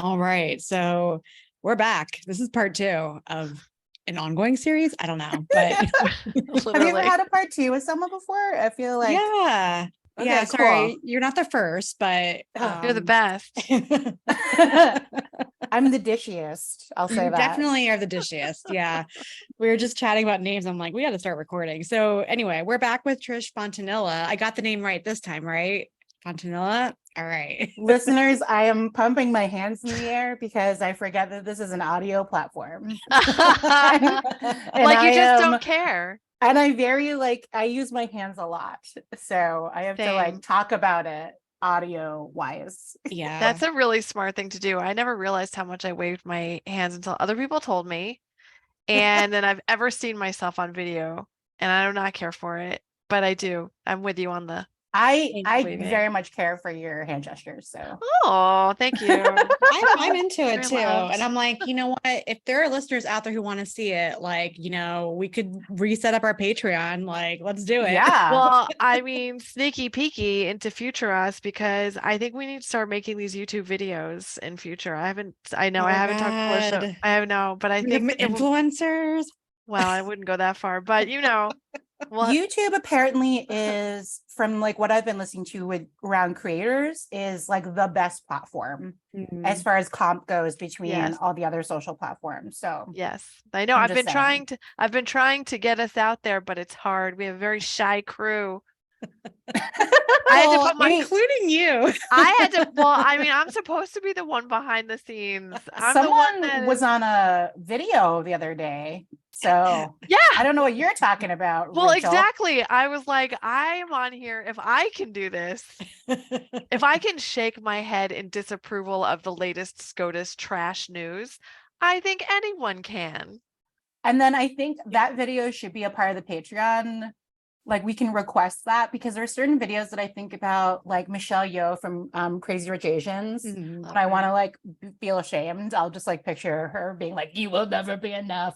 All right. So we're back. This is part 2 of an ongoing series. I don't know, but Have you ever had a part 2 with someone before? I feel like yeah. Okay, yeah. cool. Sorry, you're not the first, but You're the best. I'm the dishiest. I'll say You that. definitely are the dishiest. Yeah. We were just chatting about names. I'm like, we got to start recording. So anyway, we're back with Trish Fontanilla. I got the name right this time, right? Fontanilla. All right. Listeners, I am pumping my hands in the air because I forget that this is an audio platform. Like you just don't care. And I use my hands a lot. So I have to like talk about it audio wise. Yeah. That's a really smart thing to do. I never realized how much I waved my hands until other people told me. And then I've ever seen myself on video and I do not care for it, but I do. I'm with you on the I very much care for your hand gestures. So thank you. I'm into it Very too. loved. And I'm like, you know what? If there are listeners out there who want to see it, like, you know, we could reset up our Patreon. Like, let's do it. yeah. Well, I mean, sneaky peeky into future us, because I think we need to start making these YouTube videos in future. I haven't talked to Alicia. I have no, but I We think have influencers. well, I wouldn't go that far, but you know. Well, YouTube apparently is, from like what I've been listening to with around creators, is like the best platform as far as comp goes between all the other social platforms. So yes, I know. I've been trying to get us out there, but it's hard. We have a very shy crew. I had to put including you. I had to. Well, I mean, I'm supposed to be the one behind the scenes. Someone was on a video the other day. So yeah, I don't know what you're talking about. Well, Rachel. exactly. I was like, I am on here. If I can do this, if I can shake my head in disapproval of the latest SCOTUS trash news, I think anyone can. And then I think that video should be a part of the Patreon. Like we can request that, because there are certain videos that I think about, like Michelle Yeoh from Crazy Rich Asians. When I want to like feel ashamed, I'll just like picture her being like, "You will never be enough."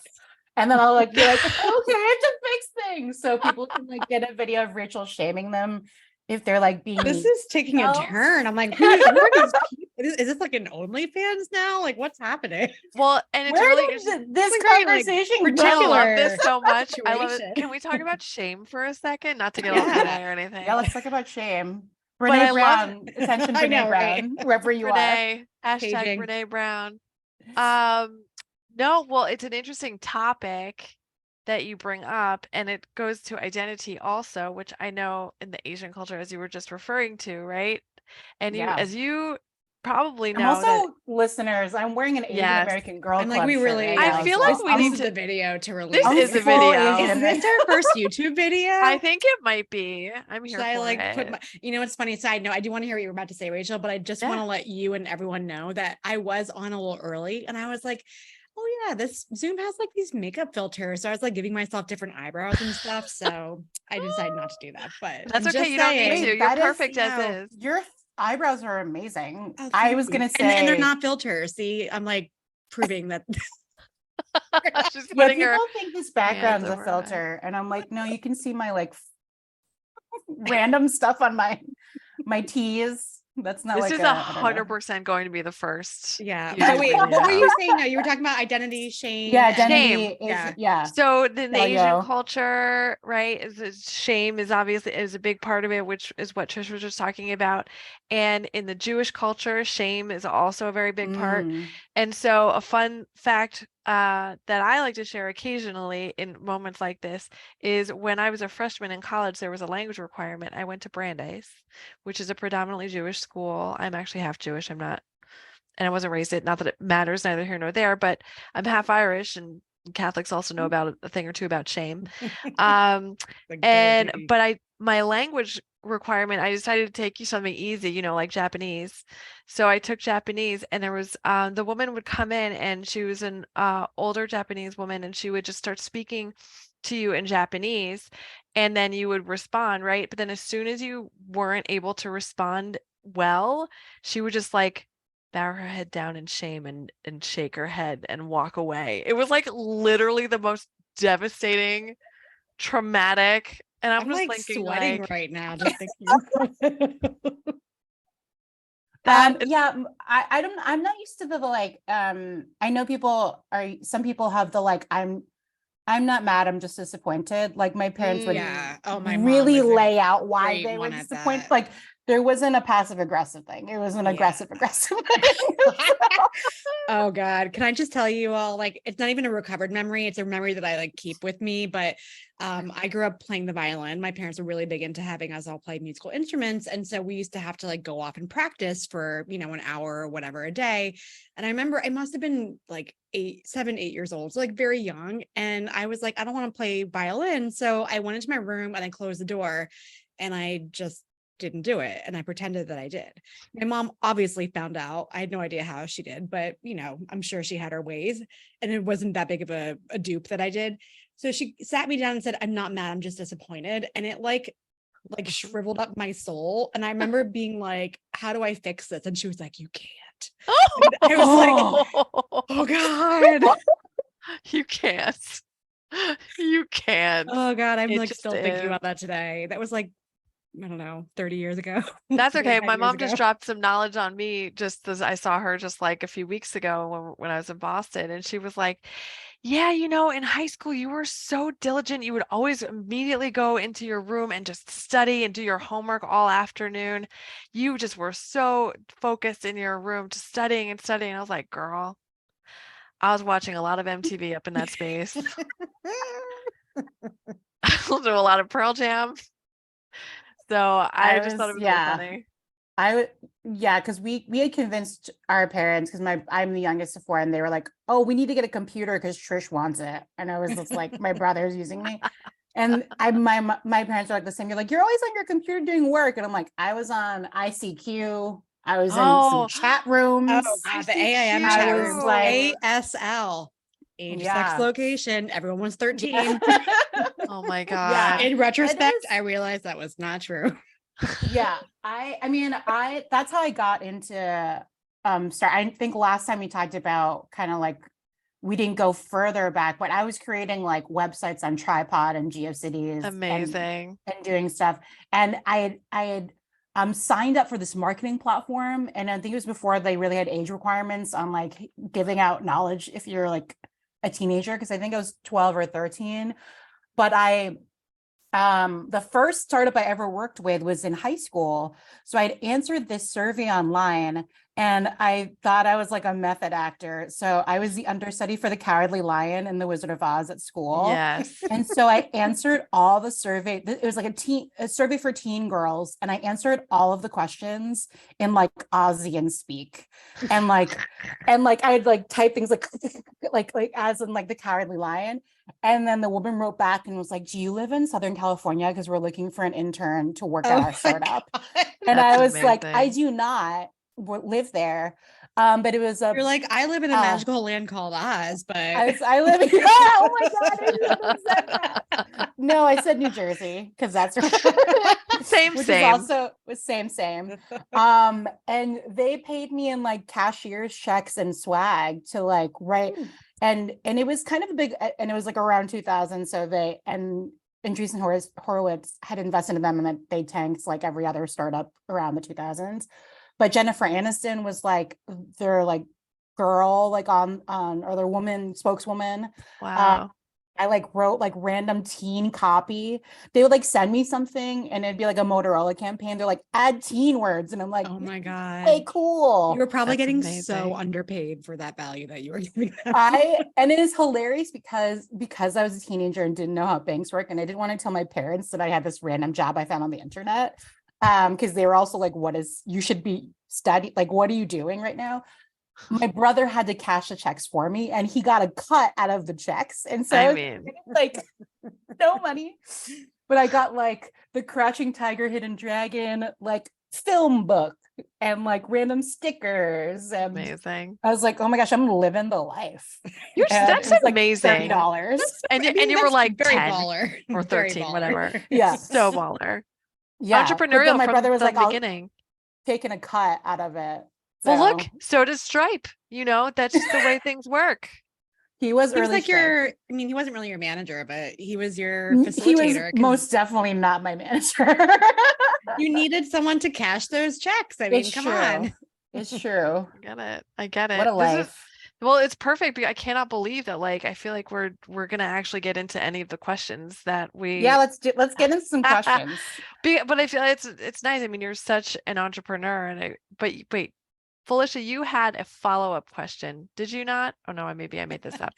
And then I'll like be like, okay, I have to fix things. So people can like get a video of Rachel shaming them if they're like being. This is taking a turn. I'm like, is this like an OnlyFans now? Like, what's happening? Well, and it's Where really this conversation I love this so much. I love it. Situation. Can we talk about shame for a second? Not to get off today or anything. Yeah, let's talk about shame. Brene Brown, attention, Brene Brown, wherever you Renee, are. Hashtag Paging. Brene Brown. No, well, it's an interesting topic that you bring up, and it goes to identity also, which I know in the Asian culture, as you were just referring to, right? And you, as you probably know, I'm also listeners, I'm wearing an Asian American Girl Club we really. shirt, I feel like we need the video to release. This is a video. Is this our first YouTube video? I think it might be. I'm here. Should I for like it. put my? You know, it's funny. Side note: I do want to hear what you're about to say, Rachel, but I just want to let you and everyone know that I was on a little early, and I was like, oh yeah, this Zoom has like these makeup filters. So I was like giving myself different eyebrows and stuff. So I decided not to do that. But that's okay. You don't need to. You're perfect as is. Your eyebrows are amazing. Oh, I was gonna say, and they're not filters. See, I'm like proving that. She's people think this background's a filter, and I'm like, no, you can see my like random stuff on my tees. That's not. This is 100% going to be the first. Yeah. But wait, what were you saying? No, you were talking about identity, shame. Yeah, identity. Yeah. So the Asian culture, right? Shame is obviously a big part of it, which is what Trish was just talking about. And in the Jewish culture, shame is also a very big part. And so a fun fact that I like to share occasionally in moments like this is when I was a freshman in college, there was a language requirement. I went to Brandeis, which is a predominantly Jewish school. I'm actually half Jewish. I'm not, and I wasn't raised it. Not that it matters, neither here nor there, but I'm half Irish, and Catholics also know about a thing or two about shame. My language requirement, I decided to take something easy, you know, like Japanese. So I took Japanese, and there was the woman would come in, and she was an older Japanese woman, and she would just start speaking to you in Japanese, and then you would respond, right? But then as soon as you weren't able to respond well, she would just like bow her head down in shame and shake her head and walk away. It was like literally the most devastating, traumatic. And I'm just like thinking, sweating like, right now. Just thinking. I'm not used to the like, I know some people have the like, I'm not mad, I'm just disappointed. Like my parents would my really mom lay out why they were one at disappointed. that. Like there wasn't a passive aggressive thing. It was an aggressive thing. Oh God. Can I just tell you all, like, it's not even a recovered memory. It's a memory that I like keep with me. But I grew up playing the violin. My parents were really big into having us all play musical instruments. And so we used to have to like go off and practice for, an hour or whatever a day. And I remember I must have been like 7, 8 years old. So like very young. And I was like, I don't want to play violin. So I went into my room and I closed the door and I just didn't do it. And I pretended that I did. My mom obviously found out. I had no idea how she did, but I'm sure she had her ways and it wasn't that big of a dupe that I did. So she sat me down and said, I'm not mad. I'm just disappointed. And it like shriveled up my soul. And I remember being like, how do I fix this? And she was like, you can't. And I was like, oh God. You can't. You can't. Oh God. I'm like still thinking about that today. That was like, I don't know, 30 years ago. That's okay. My mom just dropped some knowledge on me just as I saw her just like a few weeks ago when I was in Boston. And she was like, yeah, in high school, you were so diligent. You would always immediately go into your room and just study and do your homework all afternoon. You just were so focused in your room, just studying and studying. I was like, girl, I was watching a lot of MTV up in that space. I listened to a lot of Pearl Jam. So I just thought it was really funny. Because we had convinced our parents, because I'm the youngest of 4, and they were like, oh, we need to get a computer because Trish wants it. And I was just like, my brother's using me. And my parents are like the same. You're like, you're always on your computer doing work. And I'm like, I was on ICQ. I was in some chat rooms. Oh, God, the AIM chat rooms. Like ASL. Age, sex, location. Everyone was 13. Oh my God. In retrospect, I realized that was not true. I that's how I got into I think last time we talked about kind of like we didn't go further back, but I was creating like websites on Tripod and GeoCities. Amazing. And doing stuff. And I had signed up for this marketing platform, and I think it was before they really had age requirements on like giving out knowledge if you're like a teenager, because I think I was 12 or 13. But the first startup I ever worked with was in high school. So I'd answered this survey online and I thought I was like a method actor. So I was the understudy for the Cowardly Lion in The Wizard of Oz at school. Yes. And so I answered all the survey. It was like a survey for teen girls. And I answered all of the questions in like Ozian speak. And I'd like type things like as in like the Cowardly Lion. And then the woman wrote back and was like, do you live in Southern California? Because we're looking for an intern to work at our startup. And I was like, I do not live there. But it was you're like, I live in a magical land called Oz, but I live in oh my God, I never said that. No, I said New Jersey because that's same. Is also was same. And they paid me in like cashier's checks and swag to like write. And it was kind of a big, and it was like around 2000. So Andreessen Horowitz had invested in them, and then they tanked like every other startup around the 2000s. But Jennifer Aniston was like their like girl, like on or their woman spokeswoman. Wow. I like wrote like random teen copy. They would like send me something and it'd be like a Motorola campaign. They're like, add teen words. And I'm like, oh my God. Hey, cool. You were probably getting so underpaid for that value that you were giving them. And it is hilarious because I was a teenager and didn't know how banks work. And I didn't want to tell my parents that I had this random job I found on the internet. Because they were also like, you should be studying. Like, what are you doing right now? My brother had to cash the checks for me and he got a cut out of the checks. And so like no money, but I got like the Crouching Tiger, Hidden Dragon, like film book and like random stickers. And amazing. I was like, oh my gosh, I'm living the life. That's amazing. Like $30. And you were like very 10 baller or 13, whatever. Yeah. So baller. Yeah. Entrepreneurial my brother was from like the beginning. Taking a cut out of it. So. Well, look, so does Stripe. That's just the way things work. He was like he wasn't really your manager, but he was your facilitator. He was most definitely not my manager. You needed someone to cash those checks. I mean, come on. It's true. I get it. What a life. Well, it's perfect because I cannot believe that, like, I feel like we're gonna actually get into any of the questions that we. Yeah, let's get into some questions. But I feel like it's nice. I mean, you're such an entrepreneur, and but wait, Felicia, you had a follow-up question, did you not? Oh no, maybe I made this up.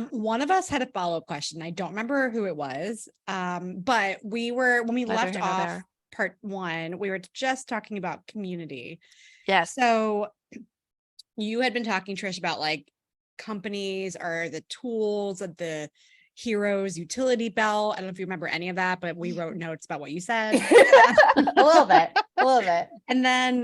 One of us had a follow-up question. I don't remember who it was. But when we left off part 1, we were just talking about community. Yes. So you had been talking, Trish, about like companies or the tools of the hero's utility belt. I don't know if you remember any of that, but we wrote notes about what you said. A little bit. And then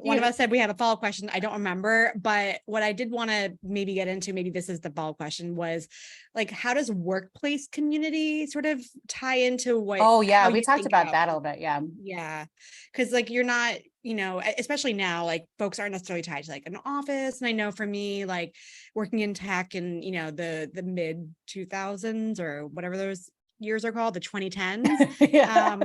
one of us said we had a follow-up question. I don't remember, but what I did want to maybe get into, maybe this is the follow-up question, was like, how does workplace community sort of tie into what? Oh yeah, we talked about that a little bit. Yeah. Yeah. Because like you're not, especially now, like folks aren't necessarily tied to like an office. And I know for me, like working in tech in, the mid 2000s or whatever those years are called, the 2010s. Yeah.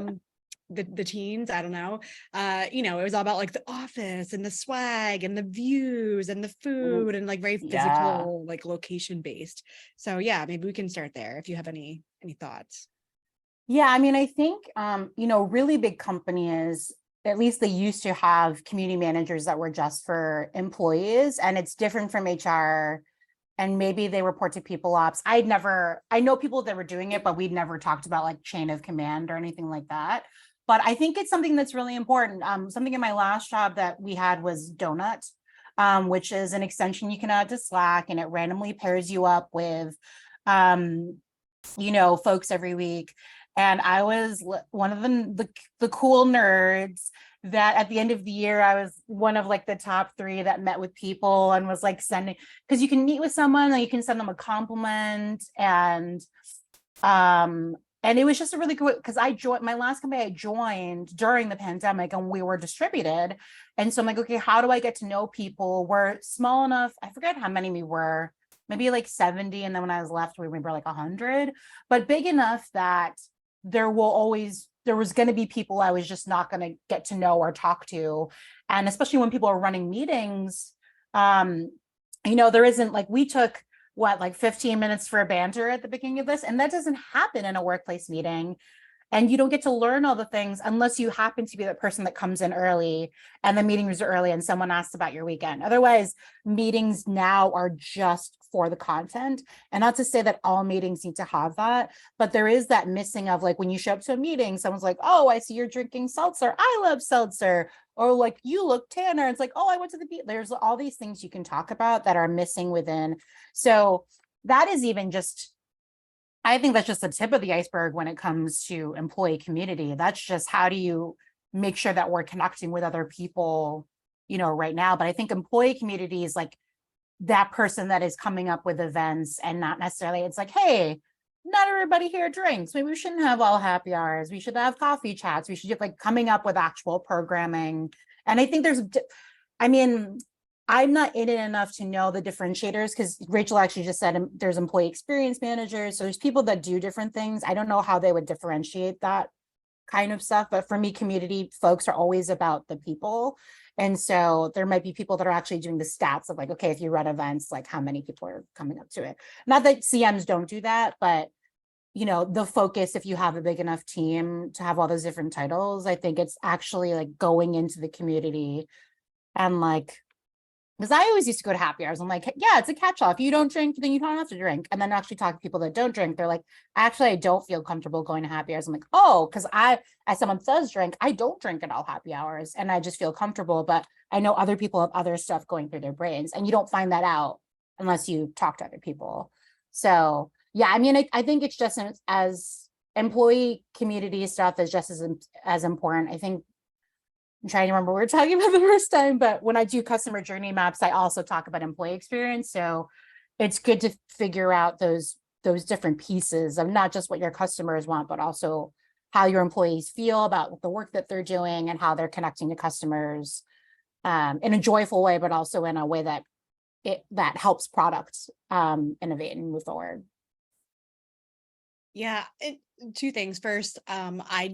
The teens, I don't know. It was all about like the office and the swag and the views and the food and like very physical, like location based. So yeah, maybe we can start there if you have any thoughts. Yeah, I mean, I think really big companies, at least they used to have community managers that were just for employees, and it's different from HR. And maybe they report to people ops. I know people that were doing it, but we'd never talked about like chain of command or anything like that. But I think it's something that's really important. Something in my last job that we had was Donut, which is an extension you can add to Slack, and it randomly pairs you up with, folks every week. And I was one of the cool nerds that at the end of the year, I was one of like the top 3 that met with people and was like sending, because you can meet with someone and you can send them a compliment. And it was just a really good, because my last company I joined during the pandemic and we were distributed. And so I'm like, okay, how do I get to know people? We're small enough. I forget how many we were, maybe like 70. And then when I was left, we were like 100, but big enough that there was going to be people I was just not going to get to know or talk to. And especially when people are running meetings, there isn't like, we took 15 minutes for a banter at the beginning of this. And that doesn't happen in a workplace meeting. And you don't get to learn all the things unless you happen to be the person that comes in early and the meeting was early and someone asked about your weekend. Otherwise, meetings now are just for the content. And not to say that all meetings need to have that, but there is that missing of like, when you show up to a meeting, someone's like, oh, I see you're drinking seltzer. I love seltzer. Or like, you look tanner. It's like, oh, I went to the beach. There's all these things you can talk about that are missing within. So that is even just, I think that's just the tip of the iceberg when it comes to employee community. That's just how do you make sure that we're connecting with other people, right now. But I think employee community is like that person that is coming up with events, and not necessarily, it's like, hey, not everybody here drinks. Maybe we shouldn't have all happy hours. We should have coffee chats. We should get like coming up with actual programming. And I think I'm not in it enough to know the differentiators, because Rachel actually just said there's employee experience managers. So there's people that do different things. I don't know how they would differentiate that kind of stuff. But for me, community folks are always about the people. And so there might be people that are actually doing the stats of like, okay, if you run events, like how many people are coming up to it. Not that CMs don't do that, but the focus, if you have a big enough team to have all those different titles, I think it's actually like going into the community and like, because I always used to go to happy hours. I'm like, yeah, it's a catch-all. If you don't drink, then you don't have to drink. And then actually talk to people that don't drink. They're like, actually, I don't feel comfortable going to happy hours. I'm like, oh, because as someone does drink, I don't drink at all happy hours. And I just feel comfortable. But I know other people have other stuff going through their brains. And you don't find that out unless you talk to other people. So, yeah, I mean, I think it's just as employee community stuff is just as important. I think I'm trying to remember what we were talking about the first time, but when I do customer journey maps, I also talk about employee experience. So it's good to figure out those different pieces of not just what your customers want, but also how your employees feel about the work that they're doing and how they're connecting to customers in a joyful way, but also in a way that helps products innovate and move forward. Yeah, two things. First,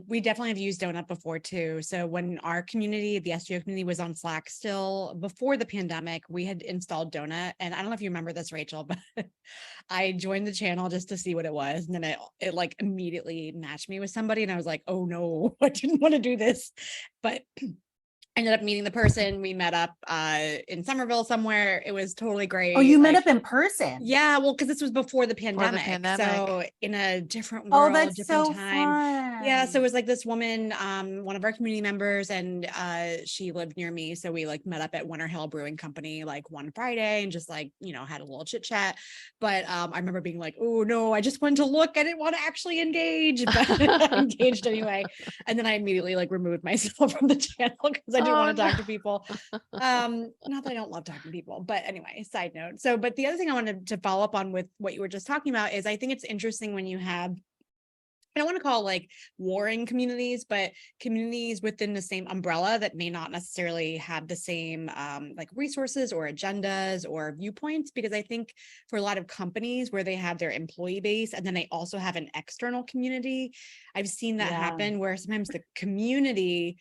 we definitely have used Donut before too. So when our community, the SGO community, was on Slack still before the pandemic, we had installed Donut, and I don't know if you remember this, Rachel, but I joined the channel just to see what it was, and then it like immediately matched me with somebody, and I was like, oh no, I didn't want to do this, but ended up meeting the person. We met up in Somerville somewhere. It was totally great. Oh, you met up in person? Yeah, well, because this was before the pandemic. So in a different world, that's different so time. fun. Yeah. So it was like this woman, one of our community members, and she lived near me. So we like met up at Winter Hill Brewing Company like one Friday and just like, had a little chit chat. But I remember being like, oh no, I just wanted to look. I didn't want to actually engage, but I engaged anyway. And then I immediately like removed myself from the channel because I didn't want to talk to people. Not that I don't love talking to people, but anyway, side note. So, but the other thing I wanted to follow up on with what you were just talking about is I think it's interesting when you have, I don't want to call like warring communities, but communities within the same umbrella that may not necessarily have the same like resources or agendas or viewpoints. Because I think for a lot of companies where they have their employee base and then they also have an external community, I've seen that happen where sometimes the community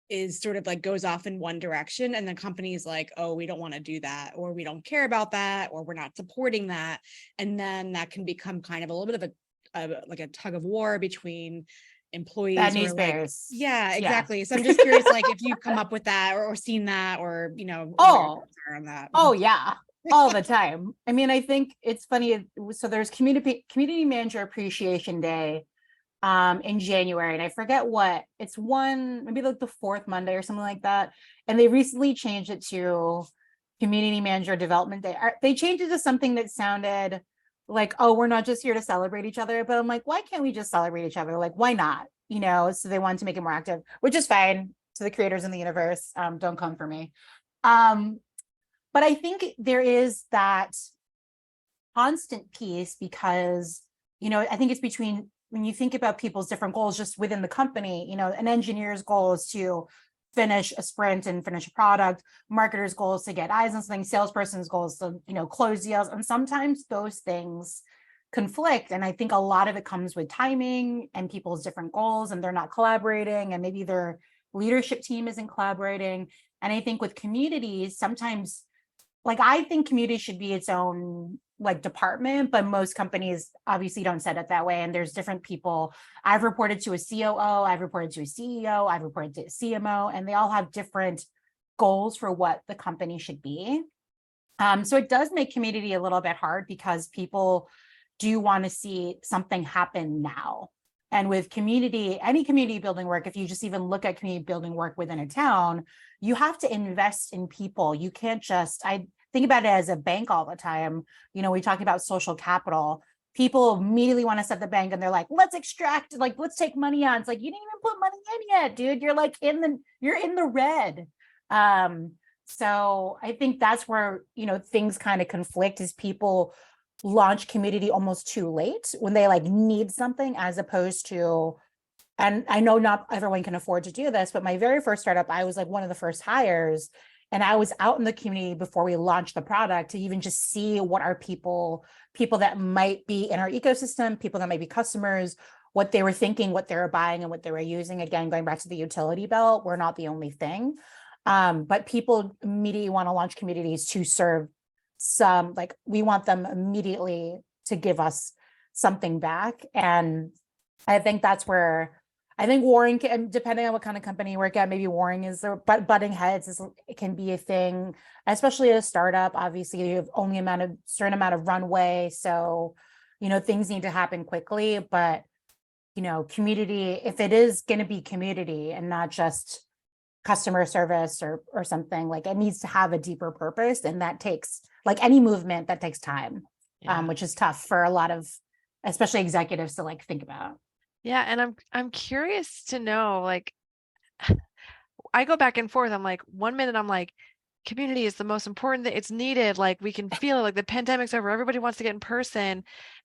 is sort of like goes off in one direction and the company is like, oh, we don't want to do that, or we don't care about that, or we're not supporting that. And then that can become kind of a little bit of like a tug of war between employees. Bad news bears. Yeah, exactly. Yeah. So I'm just curious, like if you've come up with that or seen that, or, on that. Oh yeah. All the time. I mean, I think it's funny. So there's community manager appreciation day in January, and I forget what it's, maybe like the fourth Monday or something like that. And they recently changed it to community manager development day. They changed it to something that sounded like, oh, we're not just here to celebrate each other. But I'm like, why can't we just celebrate each other? Like, why not? So they wanted to make it more active, which is fine. To the creators in the universe, don't come for me. But I think there is that constant piece because, I think it's between, when you think about people's different goals just within the company, an engineer's goal is to finish a sprint and finish a product, marketer's goal is to get eyes on something, salesperson's goal is to, close deals. And sometimes those things conflict. And I think a lot of it comes with timing and people's different goals, and they're not collaborating, and maybe their leadership team isn't collaborating. And I think with communities, sometimes, like, I think community should be its own like department, but most companies obviously don't set it that way. And there's different people. I've reported to a COO, I've reported to a CEO, I've reported to a CMO, and they all have different goals for what the company should be. So it does make community a little bit hard because people do want to see something happen now. And with community, any community building work, if you just even look at community building work within a town, you have to invest in people. You can't just, I think about it as a bank all the time. We talk about social capital. People immediately want to set the bank and they're like, let's extract, like, let's take money on. It's like, you didn't even put money in yet, dude. You're like you're in the red. So I think that's where, things kind of conflict, is people launch community almost too late when they like need something, as opposed to, and I know not everyone can afford to do this, but my very first startup, I was like one of the first hires, and I was out in the community before we launched the product to even just see what are people that might be in our ecosystem, people that might be customers, what they were thinking, what they were buying, and what they were using. Again, going back to the utility belt, we're not the only thing. But people immediately want to launch communities to serve some, like, we want them immediately to give us something back. And I think that's where I think warring can, depending on what kind of company you work at, maybe warring is the butting heads it can be a thing, especially at a startup. Obviously, you have only certain amount of runway, so things need to happen quickly. But community, if it is going to be community and not just customer service or something, like, it needs to have a deeper purpose, and that takes, like any movement, that takes time, which is tough for a lot of, especially executives, to like think about. Yeah. And I'm curious to know, like, I go back and forth. I'm like, 1 minute I'm like, community is the most important thing. It's needed. Like, we can feel it, like the pandemic's over. Everybody wants to get in person.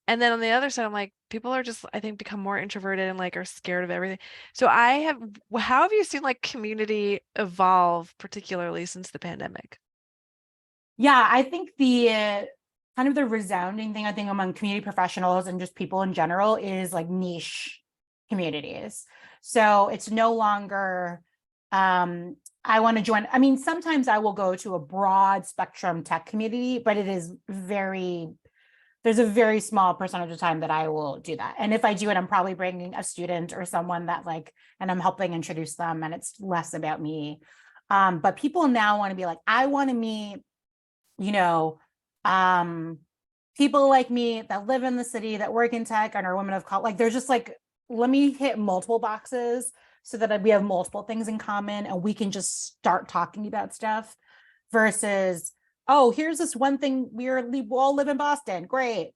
And then on the other side, I'm like, people are just, I think, become more introverted and like are scared of everything. So how have you seen like community evolve, particularly since the pandemic? Yeah, I think kind of the resounding thing I think among community professionals and just people in general is like niche communities. So it's no longer, I want to join. I mean, sometimes I will go to a broad spectrum tech community, but it is there's a very small percentage of time that I will do that. And if I do it, I'm probably bringing a student or someone that like, and I'm helping introduce them, and it's less about me. But people now want to be like, I want to meet, you know, people like me that live in the city, that work in tech and are women of color. Like, there's just like, let me hit multiple boxes so that we have multiple things in common and we can just start talking about stuff versus, oh, here's this one thing, we all live in Boston. Great.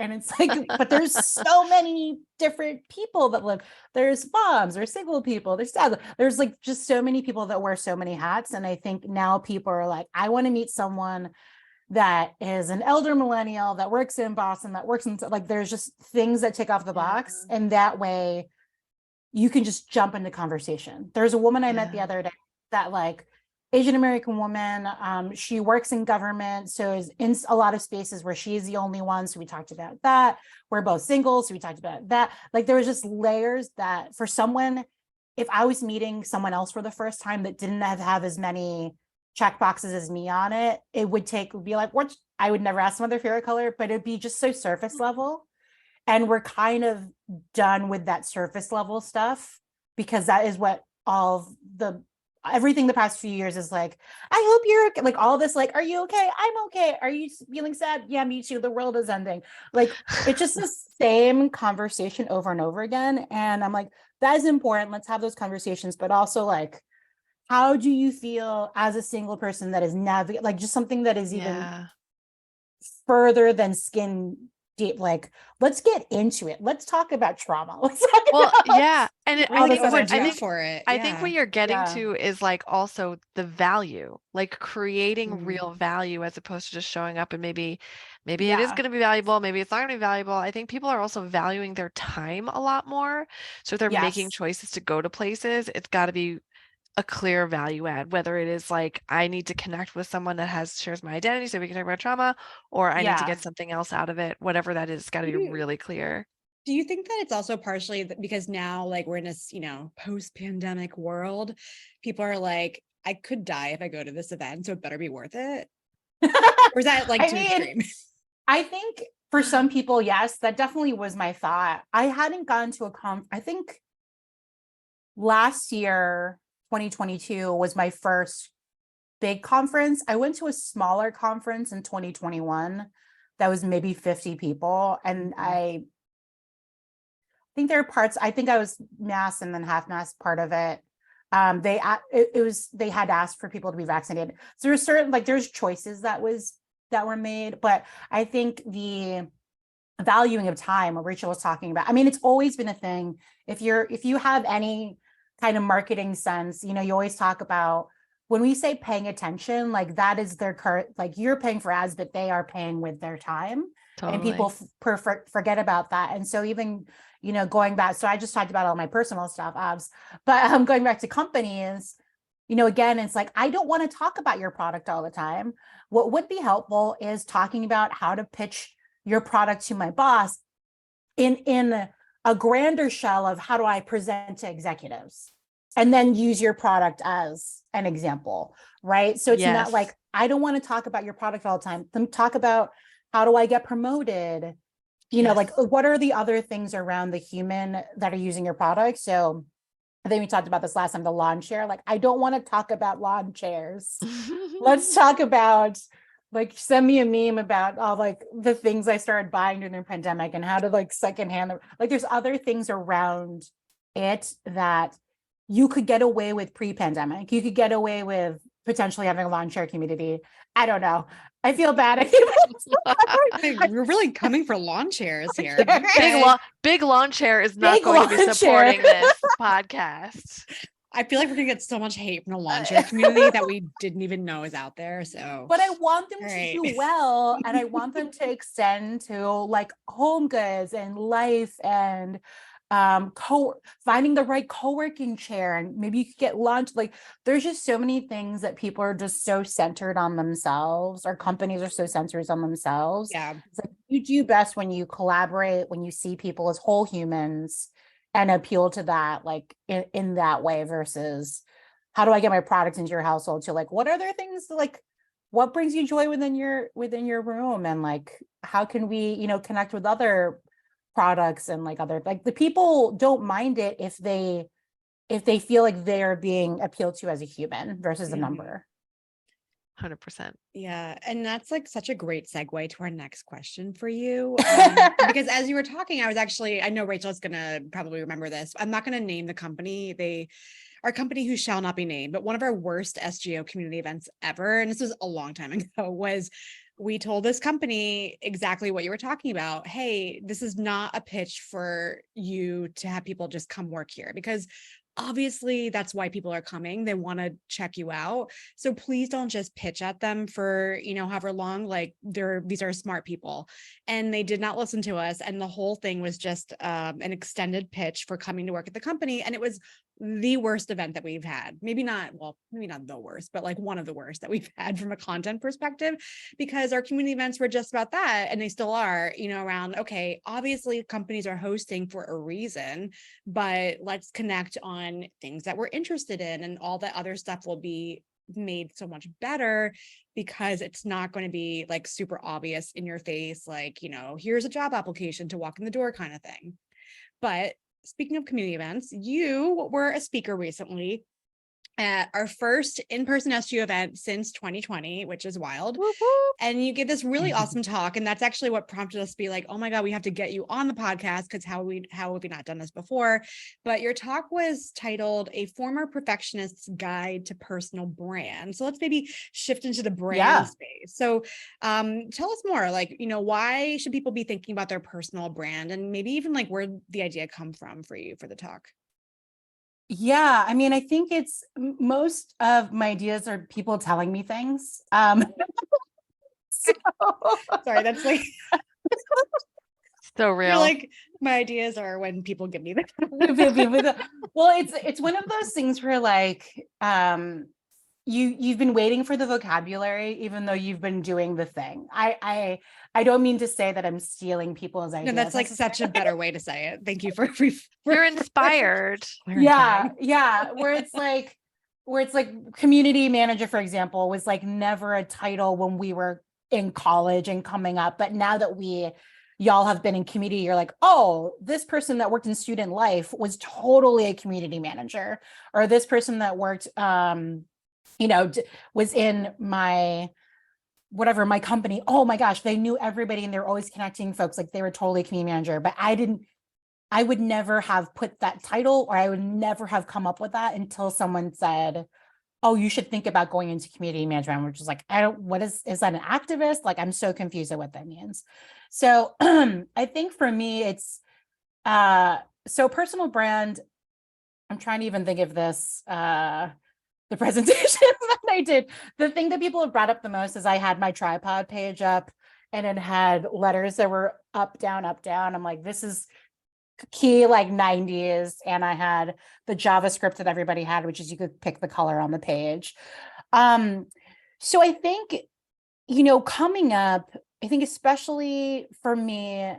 And it's like, but there's so many different people that live. There's moms, there's single people, there's dads. There's like just so many people that wear so many hats. And I think now people are like, I want to meet someone that is an elder millennial that works in Boston, that works in, like, there's just things that tick off the box. And that way you can just jump into conversation. There's a woman I met the other day that like Asian American woman, she works in government, so is in a lot of spaces where she's the only one. So we talked about that. We're both single, so we talked about that. Like, there was just layers that for someone, if I was meeting someone else for the first time that didn't have as many check boxes as me on it, it would be like, what? I would never ask them what their favorite color, but it'd be just so surface level. And we're kind of done with that surface level stuff, because that is what everything the past few years is like. I hope you're okay. Like all this, like, are you okay? I'm okay. Are you feeling sad? Yeah, me too. The world is ending. Like, it's just the same conversation over and over again. And I'm like, that is important. Let's have those conversations. But also, like, how do you feel as a single person that is navigating, like, just something that is even further than skin deep? Like, let's get into it. Let's talk about trauma. Let's talk about and I think what you're getting to is like also the value, like creating real value as opposed to just showing up and maybe it is going to be valuable, maybe it's not going to be valuable. I think people are also valuing their time a lot more. So if they're making choices to go to places, it's got to be a clear value add, whether it is like, I need to connect with someone that shares my identity so we can talk about trauma, or I need to get something else out of it, whatever that is, it's got to be really clear. Do you think that it's also partially because now, like, we're in this, post-pandemic world, people are like, I could die if I go to this event, so it better be worth it? Or is that like extreme? I think for some people, yes, that definitely was my thought. I hadn't gone to I think last year, 2022 was my first big conference. I went to a smaller conference in 2021 that was maybe 50 people. And I think there are parts, I think I was mass and then half mass part of it. They had asked for people to be vaccinated. So there's certain, like, there's choices that were made, but I think the valuing of time, what Rachel was talking about, I mean, it's always been a thing. If you have any kind of marketing sense, you always talk about, when we say paying attention, like, that is their current, like, you're paying for ads, but they are paying with their time. Totally. And people forget about that. And so even, going back, so I just talked about all my personal stuff, but going back to companies, again, it's like, I don't want to talk about your product all the time. What would be helpful is talking about how to pitch your product to my boss in a grander shell of how do I present to executives, and then use your product as an example, right? So it's not like, I don't want to talk about your product all the time. Then talk about, how do I get promoted? Like, what are the other things around the human that are using your product? So I think we talked about this last time, the lawn chair. Like, I don't want to talk about lawn chairs. Let's talk about, like, send me a meme about all, like, the things I started buying during the pandemic and how to, like, secondhand them. Like, there's other things around it that you could get away with pre-pandemic. You could get away with potentially having a lawn chair community. I don't know. I feel bad. We're really coming for lawn chairs here. Big lawn chair is not going to be supporting this podcast. I feel like we're gonna get so much hate from the lawn chair community that we didn't even know is out there. So, but I want them to do well, and I want them to extend to, like, home goods and life and finding the right co-working chair, and maybe you could get lunch. Like there's just so many things that people are just so centered on themselves, or companies are so centered on themselves. Yeah. It's like you do best when you collaborate, when you see people as whole humans and appeal to that, like in that way, versus how do I get my product into your household, to like, what are there things to, like, what brings you joy within your room, and like, how can we, you know, connect with other products, and like other, like the people don't mind it if they feel like they're being appealed to as a human versus a number. 100%. Yeah. And that's like such a great segue to our next question for you. Because as you were talking, I know Rachel's going to probably remember this. I'm not going to name the company. Our company who shall not be named, but one of our worst SGO community events ever, and this was a long time ago, was we told this company exactly what you were talking about. Hey, this is not a pitch for you to have people just come work here, because obviously that's why people are coming. They want to check you out. So please don't just pitch at them for, you know, however long. Like these are smart people, and they did not listen to us. And the whole thing was just an extended pitch for coming to work at the company. And it was the worst event that we've had. Maybe not the worst, but like one of the worst that we've had from a content perspective, because our community events were just about that. And they still are, you know, around, okay, obviously companies are hosting for a reason, but let's connect on things that we're interested in, and all that other stuff will be made so much better, because it's not going to be like super obvious in your face, like, you know, here's a job application to walk in the door kind of thing. But speaking of community events, you were a speaker recently at our first in-person SGO event since 2020, which is wild. Whoop, whoop. And you gave this really awesome talk. And that's actually what prompted us to be like, oh my God, we have to get you on the podcast, because how have we not done this before? But your talk was titled A Former Perfectionist's Guide to Personal Brand. So let's maybe shift into the brand space. So tell us more, like, you know, why should people be thinking about their personal brand, and maybe even like where the idea come from for you for the talk? Yeah, I mean, I think it's most of my ideas are people telling me things. So sorry, that's like so real. You're like, my ideas are when people give me them. Well, it's one of those things where like you've been waiting for the vocabulary, even though you've been doing the thing. I don't mean to say that I'm stealing people's ideas. No, that's like such a better way to say it. Thank you for you're inspired. Yeah. Where it's like community manager, for example, was like never a title when we were in college and coming up. But now that y'all have been in community, you're like, oh, this person that worked in student life was totally a community manager, or this person that worked, you know, was in my company. Oh my gosh, they knew everybody and they're always connecting folks. Like they were totally a community manager, but I would never have put that title, or I would never have come up with that until someone said, oh, you should think about going into community management, which is like, is that an activist? Like, I'm so confused at what that means. So I think for me, it's, so personal brand, I'm trying to even think of this, the presentation that I did. The thing that people have brought up the most is I had my tripod page up and it had letters that were up, down, up, down. I'm like, this is key like 90s. And I had the JavaScript that everybody had, which is you could pick the color on the page. So I think, you know, coming up, I think especially for me,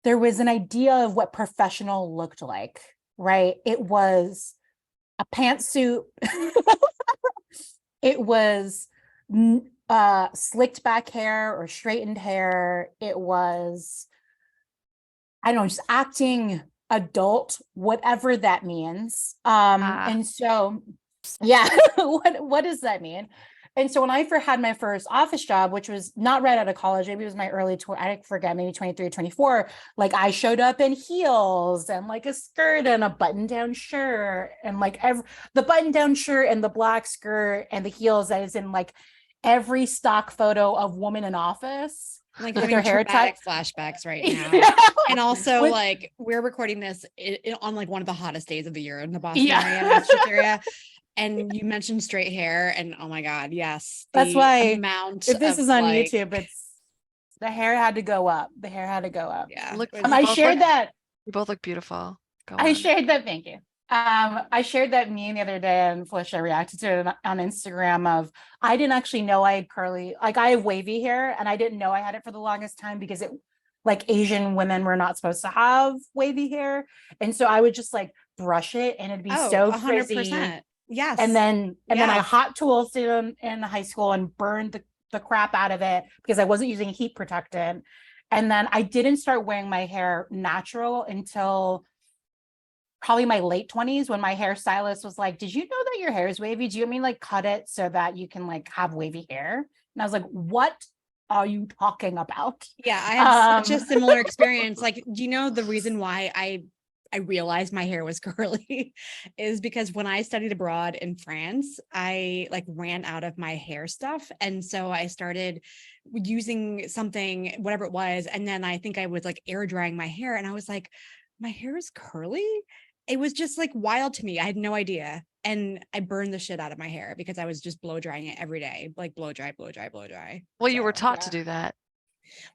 there was an idea of what professional looked like, right? It was a pantsuit. It was slicked back hair or straightened hair. It was, I don't know, just acting adult, whatever that means. And so, yeah, what does that mean? And so when I had my first office job, which was not right out of college, maybe it was my early, I forget, maybe 23 or 24, like I showed up in heels and like a skirt and a button-down shirt, and like the button-down shirt and the black skirt and the heels that is in like every stock photo of woman in office. Like with their hair tight flashbacks right now. Yeah. And also like we're recording this on like one of the hottest days of the year in the Boston area, Massachusetts area. And you mentioned straight hair, and oh my God, yes. That's why amount if this is on like, YouTube, it's the hair had to go up. The hair had to go up. Yeah. Look, I shared that. You both look beautiful. Go I on. shared that. Thank you. I shared that meme the other day, and Felicia reacted to it on Instagram of, I didn't actually know I had curly, like I have wavy hair, and I didn't know I had it for the longest time because it, like Asian women were not supposed to have wavy hair. And so I would just like brush it and it'd be so frizzy. 100%. Yes. And then I hot tooled it in high school and burned the crap out of it because I wasn't using heat protectant. And then I didn't start wearing my hair natural until probably my late 20s, when my hairstylist was like, did you know that your hair is wavy? Do you mean like cut it so that you can like have wavy hair? And I was like, what are you talking about? Yeah, I had such a similar experience. Like, do you know the reason why I realized my hair was curly is because when I studied abroad in France, I like ran out of my hair stuff. And so I started using something, whatever it was. And then I think I was like air drying my hair, and I was like, my hair is curly. It was just like wild to me. I had no idea. And I burned the shit out of my hair because I was just blow drying it every day, like blow dry, blow dry, blow dry. Well, you were taught to do that.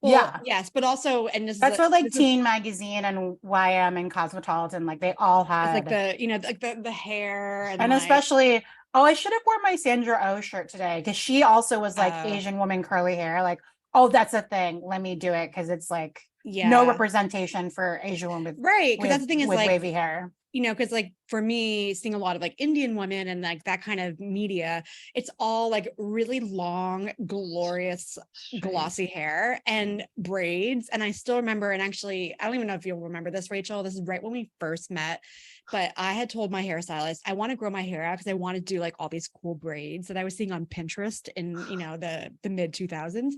Well, yeah. Yes, but also, and that's what like Teen Magazine and YM and Cosmopolitan, like they all had like the, you know, like the hair and like, especially, I should have worn my Sandra Oh shirt today because she also was like Asian woman curly hair. Like, oh, that's a thing. Let me do it because it's like no representation for Asian women, right? Because that's the thing is like wavy hair. You know, because like for me, seeing a lot of like Indian women and like that kind of media, it's all like really long, glorious, glossy hair and braids. And I still remember, and actually, I don't even know if you'll remember this, Rachel. This is right when we first met, but I had told my hairstylist, I want to grow my hair out because I want to do like all these cool braids that I was seeing on Pinterest in, you know, the mid 2000s.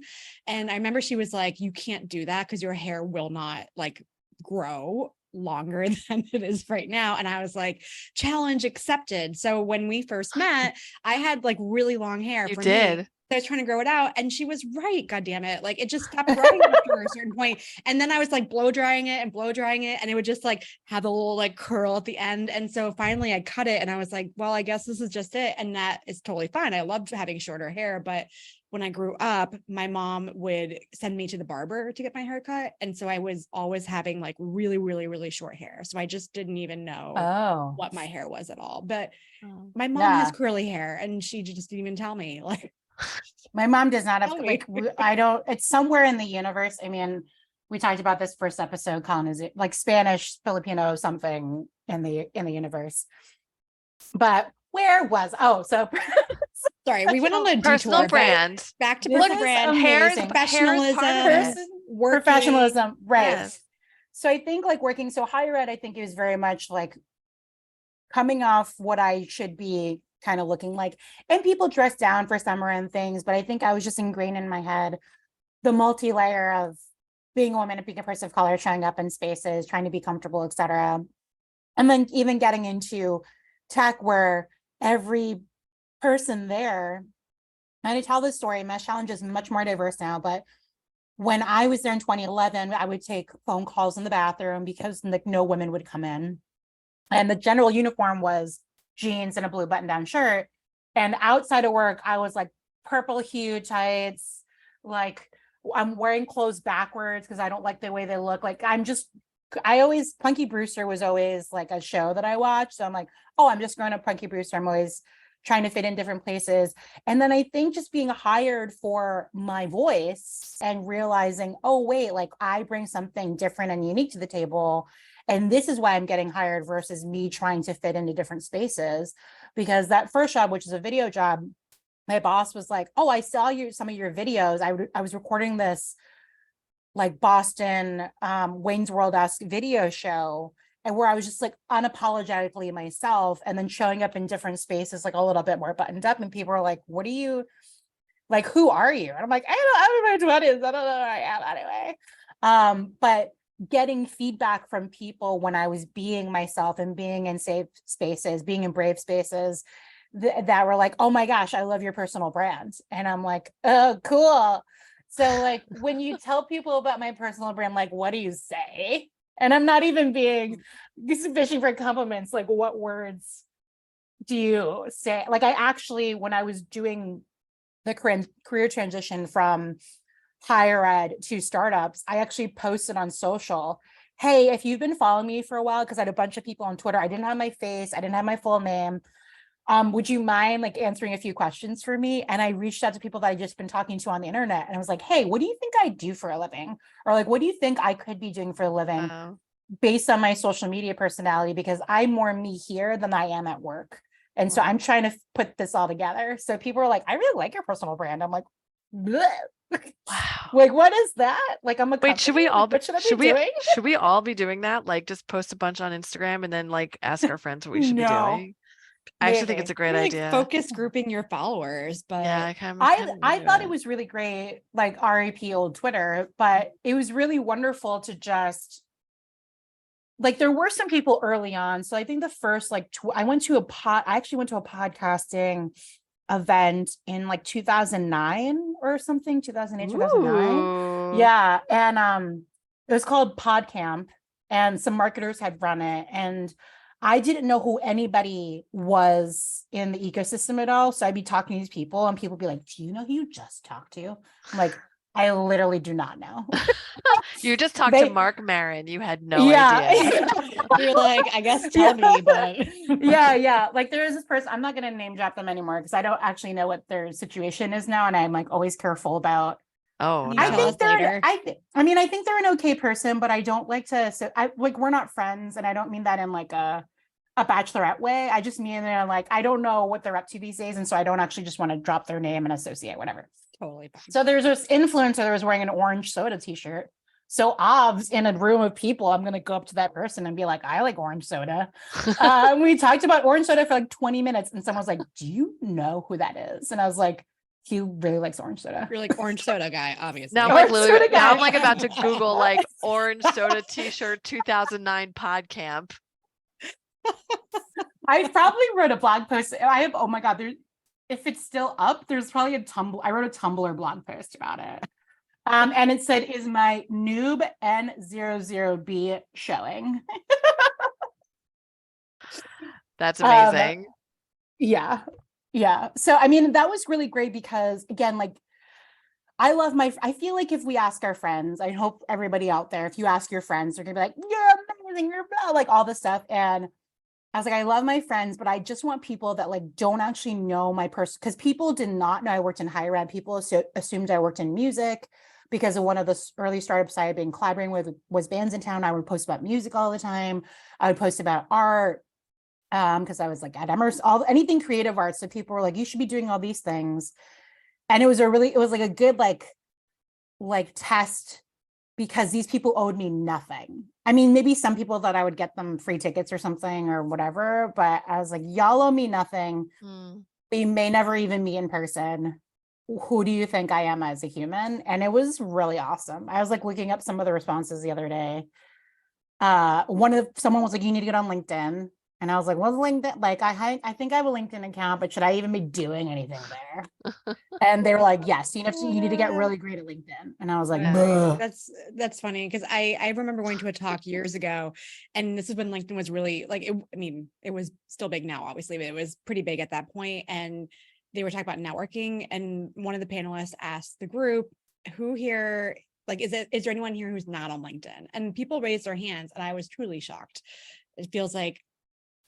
And I remember she was like, you can't do that because your hair will not like grow longer than it is right now. And I was like, challenge accepted. So when we first met, I had like really long hair. You did. I was trying to grow it out, and she was right. God damn it. Like it just stopped growing after a certain point. And then I was like blow drying it, and it would just like have a little like curl at the end. And so finally I cut it, and I was like, well, I guess this is just it. And that is totally fine. I loved having shorter hair, but when I grew up, my mom would send me to the barber to get my hair cut. And so I was always having like really, really, really short hair. So I just didn't even know what my hair was at all. But my mom has curly hair, and she just didn't even tell me. Like, my mom does not have like, I don't, it's somewhere in the universe. I mean, we talked about this first episode, Colin, is it like Spanish, Filipino, something in the universe. But where was, sorry, we went on a personal detour, brand. Back to personal brand, hair, professionalism, right? Yes. So I think like working so higher ed, I think it was very much like coming off what I should be kind of looking like, and people dress down for summer and things, but I think I was just ingrained in my head the multi-layer of being a woman and being a person of color, showing up in spaces, trying to be comfortable, etc. And then even getting into tech where every person there, and I tell this story, Mesh Challenge is much more diverse now, but when I was there in 2011, I would take phone calls in the bathroom because like no women would come in. And the general uniform was jeans and a blue button-down shirt. And outside of work, I was like purple hue tights, like I'm wearing clothes backwards because I don't like the way they look. Like Punky Brewster was always like a show that I watched. So I'm like, oh, I'm just growing up Punky Brewster. I'm always trying to fit in different places. And then I think just being hired for my voice and realizing, oh, wait, like I bring something different and unique to the table. And this is why I'm getting hired versus me trying to fit into different spaces. Because that first job, which is a video job, my boss was like, oh, I saw some of your videos. I was recording this like Boston Wayne's World-esque video show, and where I was just like unapologetically myself, and then showing up in different spaces like a little bit more buttoned up, and people are like, what are you, like, who are you? And I'm like, I'm in my 20s, I don't know who I am anyway. But getting feedback from people when I was being myself and being in safe spaces, being in brave spaces that were like, oh my gosh, I love your personal brand. And I'm like, oh, cool. So like when you tell people about my personal brand, like, what do you say? And I'm not even being fishing for compliments. Like, what words do you say? Like, I actually, when I was doing the career transition from higher ed to startups, I actually posted on social hey, if you've been following me for a while, because I had a bunch of people on Twitter, I didn't have my face, I didn't have my full name. Would you mind like answering a few questions for me? And I reached out to people that I just been talking to on the internet, and I was like, hey, what do you think I do for a living? Or like, what do you think I could be doing for a living based on my social media personality? Because I'm more me here than I am at work. And so I'm trying to put this all together. So people are like, I really like your personal brand. I'm like, bleh. Wow. Like, what is that? Like, I'm a Wait, should we all what should I be doing? should we all be doing that? Like just post a bunch on Instagram and then like ask our friends what we should be No, doing? I actually think it's a great Like idea. focus grouping your followers, but Yeah, I thought it was really great, like RIP old Twitter, but it was really wonderful to just like, there were some people early on. So I think the first like I actually went to a podcasting event in like 2009 or something, 2008, 2009. Ooh. Yeah. And it was called PodCamp, and some marketers had run it, and I didn't know who anybody was in the ecosystem at all. So I'd be talking to these people, and people would be like, do you know who you just talked to? I'm like, I literally do not know. You just talked to Mark Maron. You had no idea. You're like, I guess tell me, but yeah. Like there is this person, I'm not going to name drop them anymore because I don't actually know what their situation is now. And I'm like always careful about. Oh, no. I think I think they're an okay person, but I don't like to, so I like, we're not friends. And I don't mean that in like a bachelorette way. I just mean they're like, I don't know what they're up to these days. And so I don't actually just want to drop their name and associate, whatever. Totally fine. So there's this influencer that was wearing an orange soda t-shirt. So obviously in a room of people, I'm going to go up to that person and be like, I like orange soda. We talked about orange soda for like 20 minutes. And someone was like, do you know who that is? And I was like, he really likes orange soda. You're like orange soda guy, obviously. Now I'm like about to Google like orange soda t-shirt 2009 PodCamp. I probably wrote a blog post. Oh my God, if it's still up, there's probably I wrote a Tumblr blog post about it. And it said, is my noob N00B showing? That's amazing. Yeah. So, I mean, that was really great because again, like I feel like if we ask our friends, I hope everybody out there, if you ask your friends, they're gonna be like, you're amazing, you're blah, like all this stuff. And I was like, I love my friends, but I just want people that like don't actually know my person, because people did not know I worked in higher ed. People assumed I worked in music because of one of the early startups I had been collaborating with was Bands in Town. I would post about music all the time. I would post about art because I was like at Emerson, anything creative arts. So people were like, you should be doing all these things. And it was like a good like test, because these people owed me nothing. I mean, maybe some people thought I would get them free tickets or something or whatever, but I was like, y'all owe me nothing. We may never even meet in person. Who do you think I am as a human? And it was really awesome. I was like looking up some of the responses the other day. Someone was like, you need to get on LinkedIn. And I was like, what's LinkedIn? Like, I think I have a LinkedIn account, but should I even be doing anything there? And they were like, yes, you need to get really great at LinkedIn. And I was like, that's funny. Cause I remember going to a talk years ago, and this is when LinkedIn was really like, it was still big now, obviously, but it was pretty big at that point. And they were talking about networking. And one of the panelists asked the group, who here, like, is there anyone here who's not on LinkedIn? And people raised their hands, and I was truly shocked. It feels like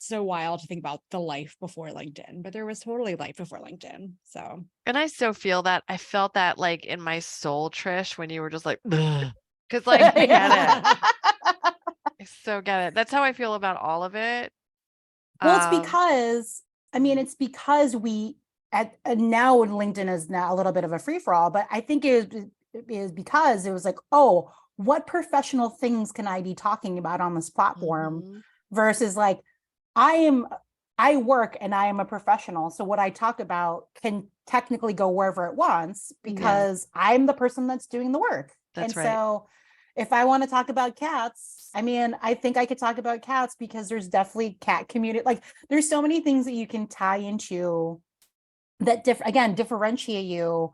so wild to think about the life before LinkedIn, but there was totally life before LinkedIn. So, and I still feel that. I felt that like in my soul, Trish, when you were just like, because like I get it. I so get it. That's how I feel about all of it. Well, it's because we now when LinkedIn is now a little bit of a free for all, but I think it is because it was like, oh, what professional things can I be talking about on this platform versus like, I work and I am a professional. So what I talk about can technically go wherever it wants because I'm the person that's doing the work. That's right. So if I want to talk about cats, I mean, I think I could talk about cats because there's definitely cat community. Like there's so many things that you can tie into that differentiate you,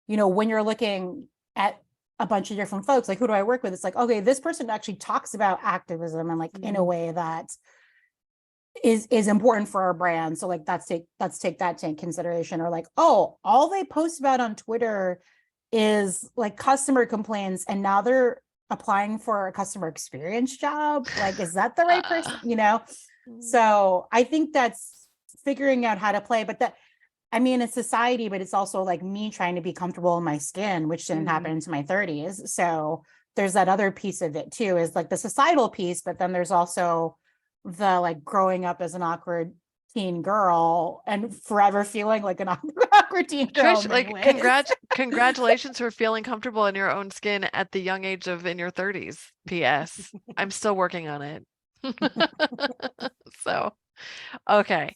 when you're looking at a bunch of different folks, like who do I work with? It's like, okay, this person actually talks about activism and like in a way that is important for our brand. So like let's take that into consideration. Or like, oh, all they post about on Twitter is like customer complaints, and now they're applying for a customer experience job. Like, is that the right person? You know? So I think that's figuring out how to play, but that, I mean, it's society, but it's also like me trying to be comfortable in my skin, which didn't happen into my 30s. So there's that other piece of it too, is like the societal piece, but then there's also the like growing up as an awkward teen girl and forever feeling like an awkward teen girl. Trish, like congratulations for feeling comfortable in your own skin at the young age of in your 30s. P.S. I'm still working on it. So, okay.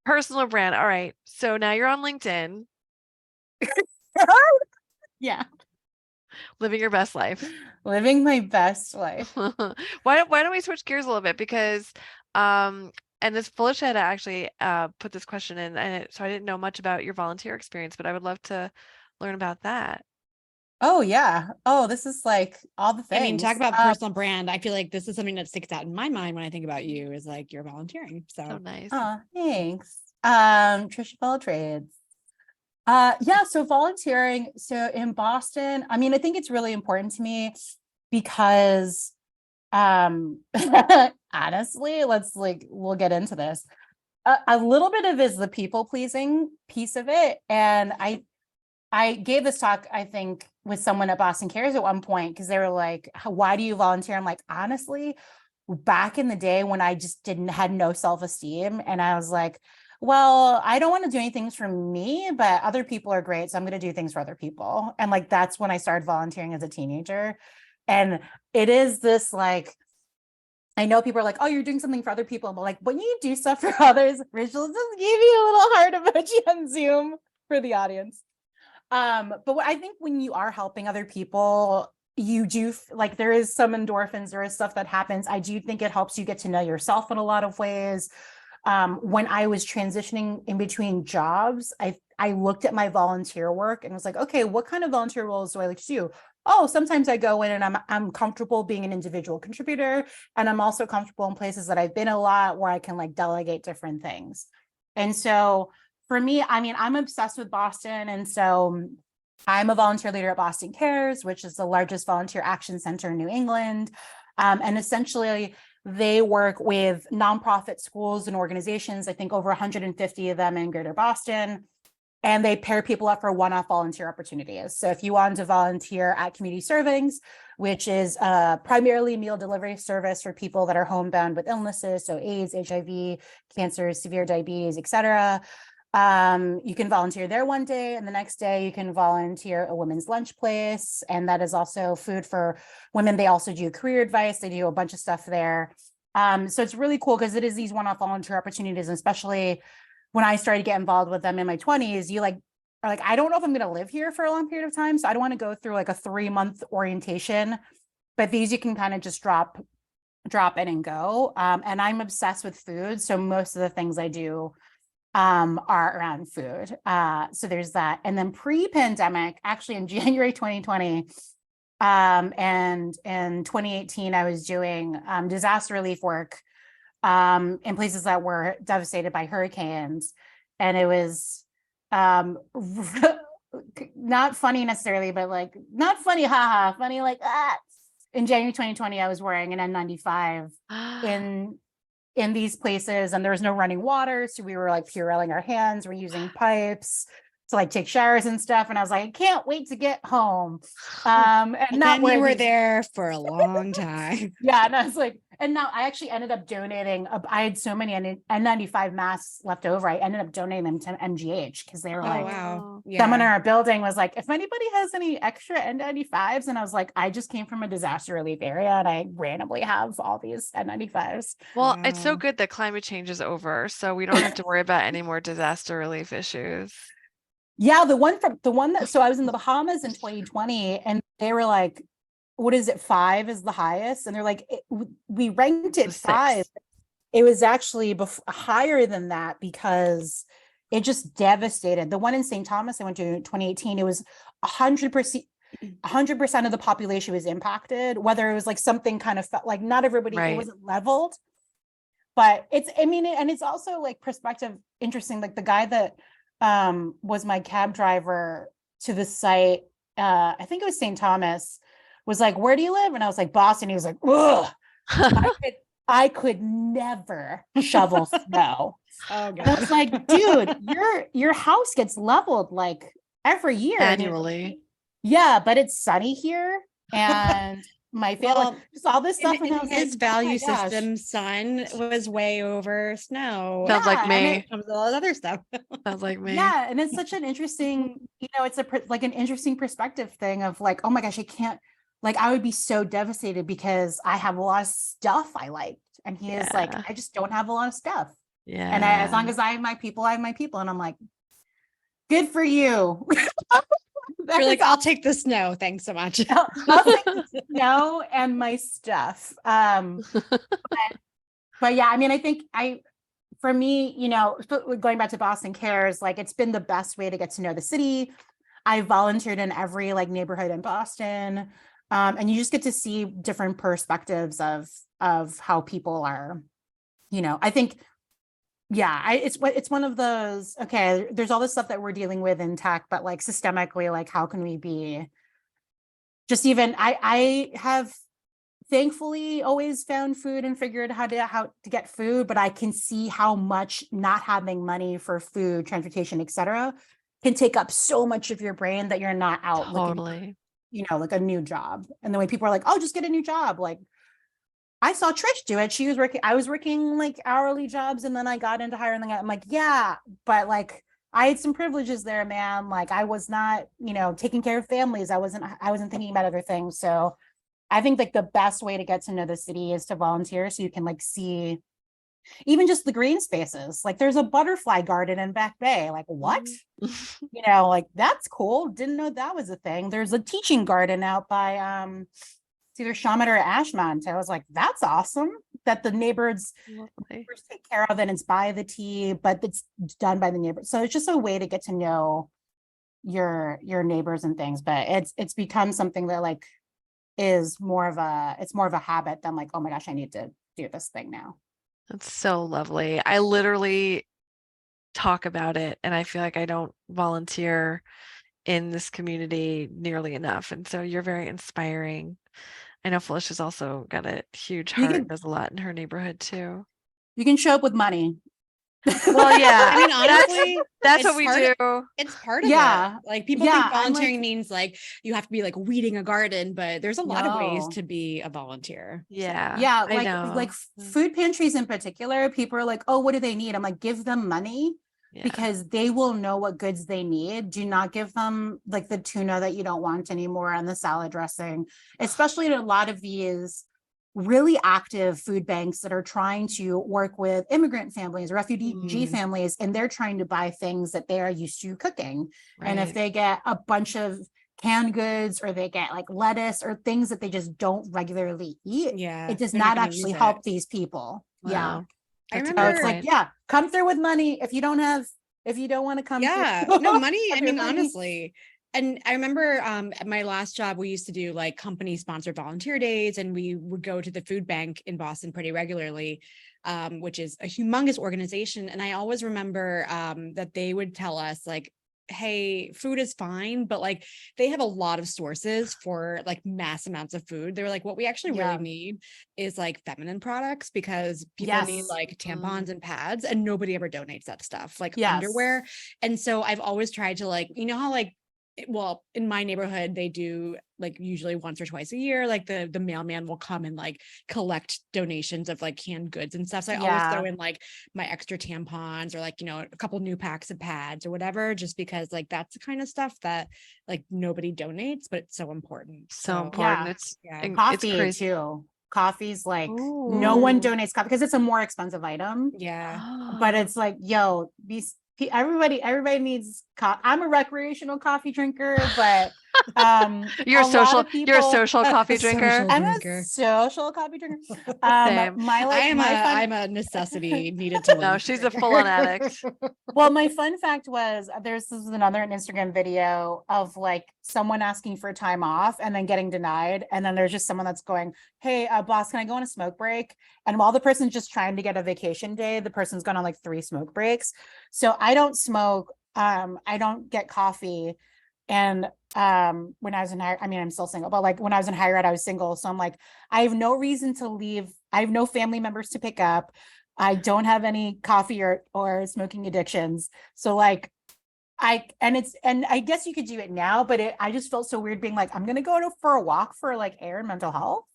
Personal brand. All right. So now you're on LinkedIn. Yeah. Living your best life. Living my best life. Why don't we switch gears a little bit? Because and this Felicia had actually put this question in, and so I didn't know much about your volunteer experience, but I would love to learn about that. Oh yeah. Oh, this is like all the things. I mean, talk about personal brand. I feel like this is something that sticks out in my mind when I think about you, is like you're volunteering. So nice. Oh, thanks. Trish of all trades. Yeah, so volunteering. So in Boston, I mean, I think it's really important to me because honestly, we'll get into this. A little bit of is the people pleasing piece of it. And I gave this talk, I think, with someone at Boston Cares at one point, because they were like, why do you volunteer? I'm like, honestly, back in the day when I just had no self-esteem, and I was like, well, I don't want to do anything for me, but other people are great, so I'm going to do things for other people. And like, that's when I started volunteering as a teenager. And it is this like, I know people are like, oh, you're doing something for other people, but like when you do stuff for others, Rachel, just give you a little heart emoji on Zoom for the audience. But I think when you are helping other people, you do like, there is some endorphins, there is stuff that happens. I do think it helps you get to know yourself in a lot of ways. When I was transitioning in between jobs, I looked at my volunteer work and was like, okay, what kind of volunteer roles do I like to do? Oh, sometimes I go in and I'm comfortable being an individual contributor, and I'm also comfortable in places that I've been a lot where I can like delegate different things. And so for me, I mean, I'm obsessed with Boston. And so I'm a volunteer leader at Boston Cares, which is the largest volunteer action center in New England. And essentially, they work with nonprofit schools and organizations, I think over 150 of them in Greater Boston. And they pair people up for one-off volunteer opportunities. So if you want to volunteer at Community Servings, which is a primarily meal delivery service for people that are homebound with illnesses, so AIDS, HIV, cancer, severe diabetes, et cetera, you can volunteer there one day, and the next day you can volunteer a women's lunch place. And that is also food for women. They also do career advice. They do a bunch of stuff there. So it's really cool because it is these one-off volunteer opportunities, and especially when I started to get involved with them in my 20s, you like are like, I don't know if I'm going to live here for a long period of time. So I don't want to go through like a 3-month orientation, but these you can kind of just drop in and go. And I'm obsessed with food. So most of the things I do are around food. So there's that. And then pre-pandemic, actually in January 2020, and in 2018, I was doing disaster relief work in places that were devastated by hurricanes. And it was not funny necessarily, but like, not funny, haha, funny like, in January 2020, I was wearing an N95 in these places, and there was no running water. So we were like Purelling our hands, we're using pipes to like take showers and stuff. And I was like, I can't wait to get home. And not then you were there for a long time. Yeah. And I was like, and now I actually ended up donating. I had so many N95 masks left over. I ended up donating them to MGH because they were like, wow. Someone in our building was like, if anybody has any extra N95s, and I was like, I just came from a disaster relief area and I randomly have all these N95s. Well, it's so good that climate change is over, so we don't have to worry about any more disaster relief issues. Yeah, the one that, so I was in the Bahamas in 2020, and they were like, what is it? 5 is the highest. And they're like, we ranked it 5. It was actually higher than that because it just devastated. The one in St. Thomas I went to in 2018, it was 100% of the population was impacted, whether it was like something kind of felt like not everybody, It wasn't leveled, but and it's also like perspective interesting. Like the guy that was my cab driver to the site, I think it was St. Thomas, was like, where do you live? And I was like, Boston. He was like, ugh, I could never shovel snow. Oh God. And I was like, dude, your house gets leveled like every year. Annually. Yeah, but it's sunny here. And my family, just all this stuff. And his value system, sun was way over snow. Sounds like me. Comes all that other stuff. Sounds like me. Yeah, and it's such an interesting, it's like an interesting perspective thing of like, oh my gosh, I can't, like, I would be so devastated because I have a lot of stuff I liked, and he is like, I just don't have a lot of stuff. Yeah, and as long as I have my people, I have my people, and I'm like, good for you. You're like, I'll take the snow. Thanks so much. I'll take the snow and my stuff. But yeah, I mean, I think for me, going back to Boston Cares, like it's been the best way to get to know the city. I volunteered in every like neighborhood in Boston. And you just get to see different perspectives of how people are, I think, yeah, it's one of those, okay, there's all this stuff that we're dealing with in tech, but like systemically, like how can we be just even, I have thankfully always found food and figured how to get food, but I can see how much not having money for food, transportation, etc., can take up so much of your brain that you're not out totally looking, like a new job. And then when people are like, oh, just get a new job, like I saw Trish do it. I was working like hourly jobs, and then I got into hiring. I'm like, yeah, but like I had some privileges there, man. Like I was not, taking care of families. I wasn't thinking about other things. So I think like the best way to get to know the city is to volunteer, so you can like see even just the green spaces. Like there's a butterfly garden in Back Bay. Like what? Like that's cool. Didn't know that was a thing. There's a teaching garden out by it's either Shawmut or Ashmont. I was like, that's awesome that the neighbors take care of, and it's by the T, but it's done by the neighbors. So it's just a way to get to know your neighbors and things. But it's become something that like is more of a habit than like, oh my gosh, I need to do this thing now. That's so lovely. I literally talk about it, and I feel like I don't volunteer in this community nearly enough. And so you're very inspiring. I know Felicia's also got a huge heart, does a lot in her neighborhood too. You can show up with money. Well, yeah. I mean, honestly, that's what we do. It's part of it. Like people think volunteering means like you have to be like weeding a garden, but there's a lot of ways to be a volunteer. Yeah. Yeah. Like food pantries in particular, people are like, oh, what do they need? I'm like, give them money. Because they will know what goods they need. Do not give them like the tuna that you don't want anymore and the salad dressing, especially in a lot of these really active food banks that are trying to work with immigrant families, refugee families, and they're trying to buy things that they are used to cooking. Right. And if they get a bunch of canned goods, or they get like lettuce or things that they just don't regularly eat, it does not actually help these people. Wow. Yeah. I remember it's like, come through with money if you don't want to come. Through. No money. I mean, honestly. And I remember at my last job, we used to do like company sponsored volunteer days, and we would go to the food bank in Boston pretty regularly, which is a humongous organization. And I always remember that they would tell us like, hey, food is fine, but like they have a lot of sources for like mass amounts of food. They were like, what we actually really need is like feminine products, because people need like tampons and pads, and nobody ever donates that stuff, like underwear. And so I've always tried to like, how like, well, in my neighborhood, they do like usually once or twice a year, like the mailman will come and like collect donations of like canned goods and stuff. So I always throw in like my extra tampons, or like, a couple new packs of pads or whatever, just because like that's the kind of stuff that like nobody donates, but it's so important. So important. It's coffee it's crazy too. Coffee's like, no one donates coffee because it's a more expensive item. But it's like, everybody needs I'm a recreational coffee drinker, but you're a social coffee drinker. I'm a social coffee drinker. I'm a necessity needed to live. No, she's a full-on addict. Well, my fun fact was this is another Instagram video of like someone asking for time off and then getting denied, and then there's just someone that's going, hey boss, can I go on a smoke break? And while the person's just trying to get a vacation day, the person's gone on like 3 smoke breaks. So I don't smoke, I don't get coffee, And when I was in higher, I mean, I'm still single, but like when I was in higher ed, I was single. So I'm like, I have no reason to leave. I have no family members to pick up. I don't have any coffee or smoking addictions. So like and I guess you could do it now, but I just felt so weird being like, I'm gonna for a walk for like air and mental health.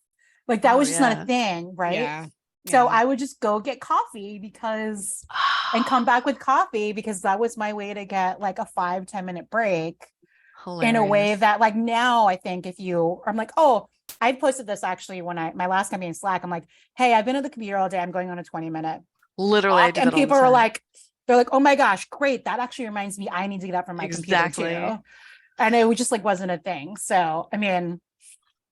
Like that was just not a thing, right? Yeah. So I would just go get coffee and come back with coffee because that was my way to get like a 5-10 minute break. Hilarious. In a way that like now I think I'm like, oh, I posted this actually when my last company in Slack. I'm like, hey, I've been at the computer all day. I'm going on a 20-minute literally walk. And people are like, they're like, oh my gosh, great. That actually reminds me, I need to get up from my computer too. And it just like wasn't a thing. So, I mean,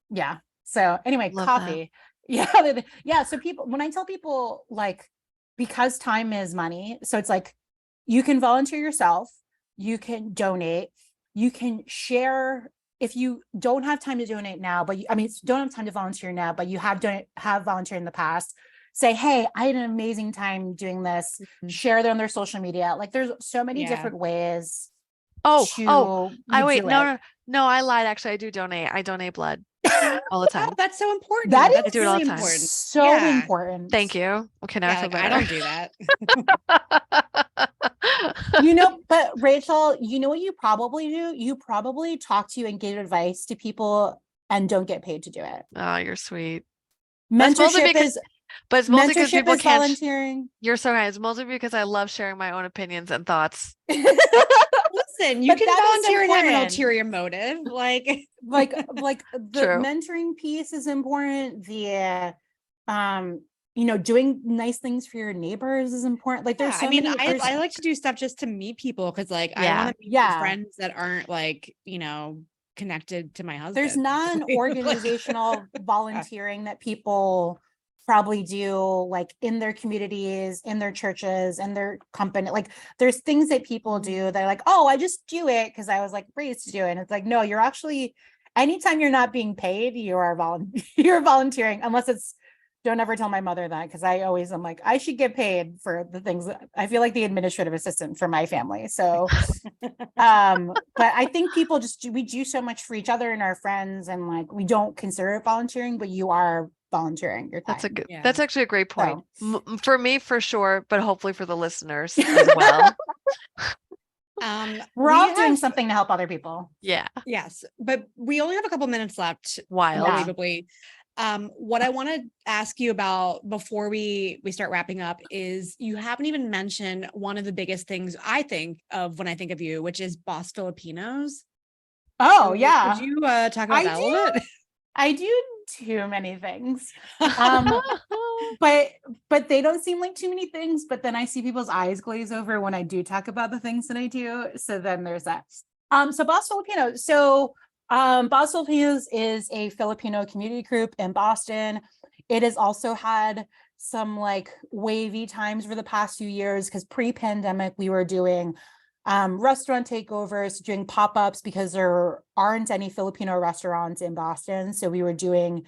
yeah. So anyway, Love coffee. That. Yeah. So when I tell people like, because time is money. So it's like, you can volunteer yourself, you can donate, you can share. If you don't have time to donate now, but don't have time to volunteer now, but you have volunteered in the past, say, hey, I had an amazing time doing this, share them on their social media. Like there's so many different ways. No, I lied. Actually, I do donate. I donate blood all the time. Oh, that's so important. That's really really important. So important. Thank you. Okay, now I feel better. I don't do that. But Rachel, you know what you probably do? You probably talk to and give advice to people and don't get paid to do it. Oh, you're sweet. Mentorship is people can't. Volunteering. You're so right. It's mostly because I love sharing my own opinions and thoughts. Listen, you can volunteer and have an ulterior motive. Like the mentoring piece is important. The doing nice things for your neighbors is important. Like there's so many. I like to do stuff just to meet people because like I want to meet friends that aren't like, connected to my husband. There's non-organizational volunteering that people probably do like in their communities, in their churches, in their company. Like there's things that people do that are like, oh, I just do it because I was like raised to do it. And it's like, no, you're actually, anytime you're not being paid, you're volunteering, unless it's, don't ever tell my mother that, because I'm like, I should get paid for the things that I feel like the administrative assistant for my family. So, but I think people we do so much for each other and our friends, and like, we don't consider it volunteering, but you are volunteering your time. That's actually a great point. So, for me, for sure, but hopefully for the listeners as well. We're all doing something to help other people. Yeah. Yes. But we only have a couple minutes left. Unbelievably. What I want to ask you about before we start wrapping up is you haven't even mentioned one of the biggest things I think of when I think of you, which is Boss Filipinos. Oh, yeah. Could you talk about that a little bit? I do too many things. But they don't seem like too many things, but then I see people's eyes glaze over when I do talk about the things that I do. So then there's that. So Boss Filipinos. So Boss Filipinos is a Filipino community group in Boston. It has also had some like wavy times for the past few years, because pre-pandemic we were doing restaurant takeovers, doing pop-ups because there aren't any Filipino restaurants in Boston. So we were doing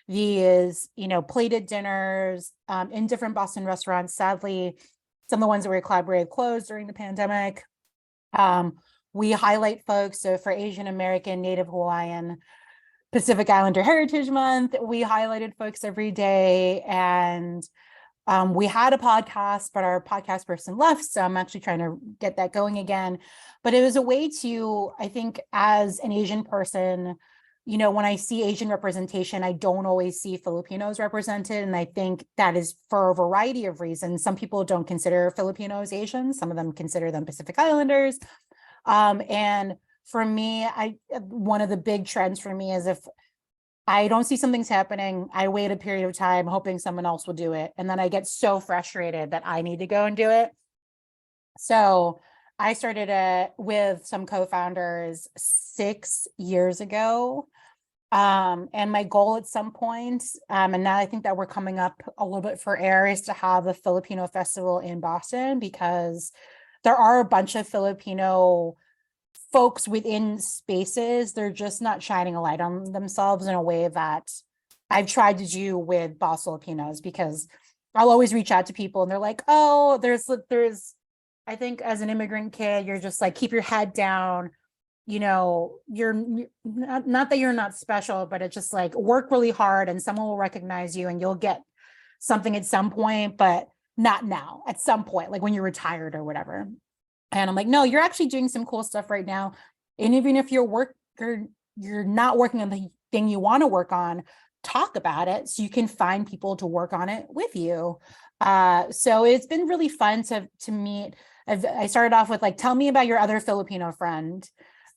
these, plated dinners in different Boston restaurants. Sadly, some of the ones that we collaborated closed during the pandemic. We highlight folks. So for Asian American, Native Hawaiian, Pacific Islander Heritage Month, we highlighted folks every day. And we had a podcast, but our podcast person left. So I'm actually trying to get that going again. But it was a way to, I think, as an Asian person, when I see Asian representation, I don't always see Filipinos represented. And I think that is for a variety of reasons. Some people don't consider Filipinos Asians. Some of them consider them Pacific Islanders. And for me, one of the big trends for me is if I don't see something's happening, I wait a period of time hoping someone else will do it. And then I get so frustrated that I need to go and do it. So I started it with some co-founders 6 years ago. And my goal at some point, and now I think that we're coming up a little bit for air, is to have a Filipino festival in Boston, because there are a bunch of Filipino folks within spaces. They're just not shining a light on themselves in a way that I've tried to do with Boss Filipinos, because I'll always reach out to people and they're like, oh, there's, I think as an immigrant kid, you're just like, keep your head down. you know, you're not that you're not special, but it's just like work really hard and someone will recognize you and you'll get something at some point, but not now, at some point, like when you're retired or whatever. And I'm like, no, you're actually doing some cool stuff right now. And even if you're not working on the thing you want to work on, talk about it so you can find people to work on it with you. So it's been really fun to meet. I started off with like, tell me about your other Filipino friend.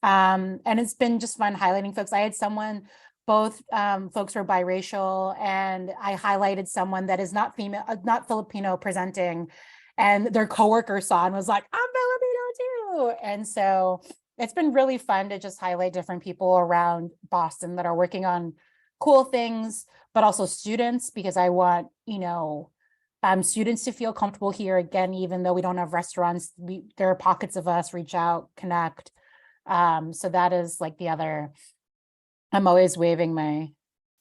And it's been just fun highlighting folks. I had someone, both folks were biracial, and I highlighted someone that is not female, not Filipino presenting, and their coworker saw and was like, I'm Filipino too. And so it's been really fun to just highlight different people around Boston that are working on cool things, but also students, because I want, you know, students to feel comfortable here again, even though we don't have restaurants, there are pockets of us, reach out, connect. So that is like the other, I'm always waving my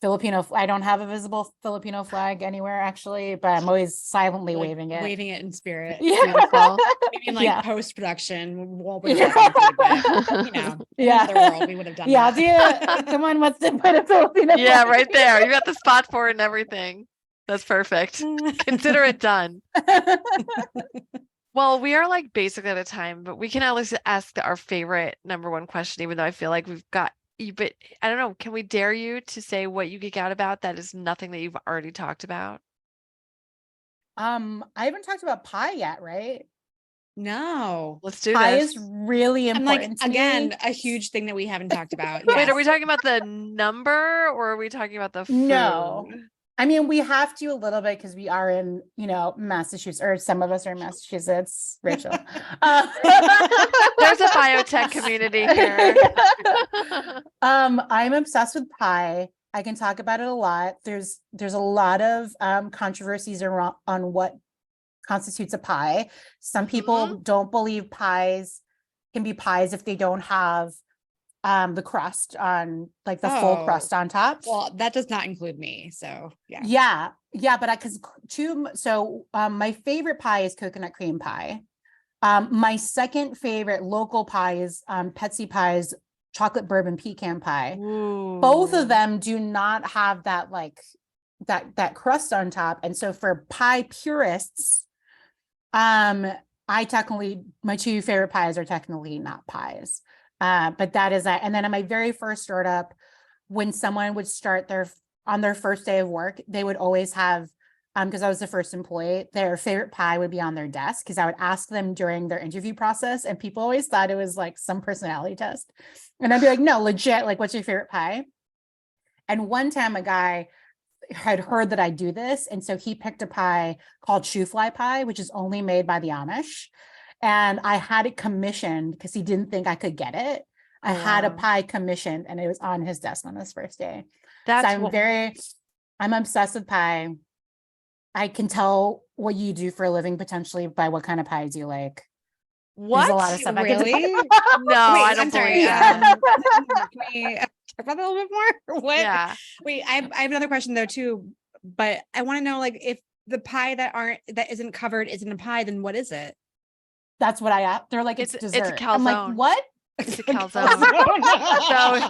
Filipino, I don't have a visible Filipino flag anywhere actually, but I'm always silently like waving it. Waving it in spirit. Yeah. Beautiful. Maybe in like Yeah. post-production, but, Yeah. you know, in Yeah. another world, we would have done Yeah, that. come on, what's the put a Filipino Yeah, flag? right there. You got the spot for it and everything. That's perfect. Consider it done. Well, we are like basically out of time, but we can at least ask our favorite number one question, even though I feel like we've got you, but I don't know, can we dare you to say what you geek out about that is nothing that you've already talked about? I haven't talked about pie yet, right? No. Let's do Pie this. is really And like, important to me. again, a huge thing that we haven't talked about. Wait, Yes. are we talking about the number or are we talking about the food? No. I mean, we have to a little bit because we are in, you know, Massachusetts, or some of us are in Massachusetts, Rachel. There's a biotech community here. I'm obsessed with pie. I can talk about it a lot. There's a lot of controversies around on what constitutes a pie. Some people don't believe pies can be pies if they don't have the crust on, like the full crust on top. Well, that does not include me. So yeah. But my favorite pie is coconut cream pie. My second favorite local pie is Petsy Pie's chocolate bourbon pecan pie. Ooh. Both of them do not have that like that crust on top. And so for pie purists, my two favorite pies are technically not pies. But that is that. And then at my very first startup, when someone would start on their first day of work, they would always have, because I was the first employee, their favorite pie would be on their desk, because I would ask them during their interview process, and people always thought it was like some personality test. And I'd be like, no, legit, like, what's your favorite pie? And one time a guy had heard that I do this, and so he picked a pie called shoe fly pie, which is only made by the Amish. And I had it commissioned because he didn't think I could get it. I had a pie commissioned and it was on his desk on his first day. I'm obsessed with pie. I can tell what you do for a living potentially by what kind of pies you like. What? There's a lot of stuff Really? I can talk about. No, I don't believe that. Can we talk about that a little bit more? What? Yeah. Wait, I have another question though too, but I want to know, like, if the pie that isn't covered isn't a pie, then what is it? That's what I asked. They're like, it's dessert. It's a calzone. I'm like, what? It's a calzone. So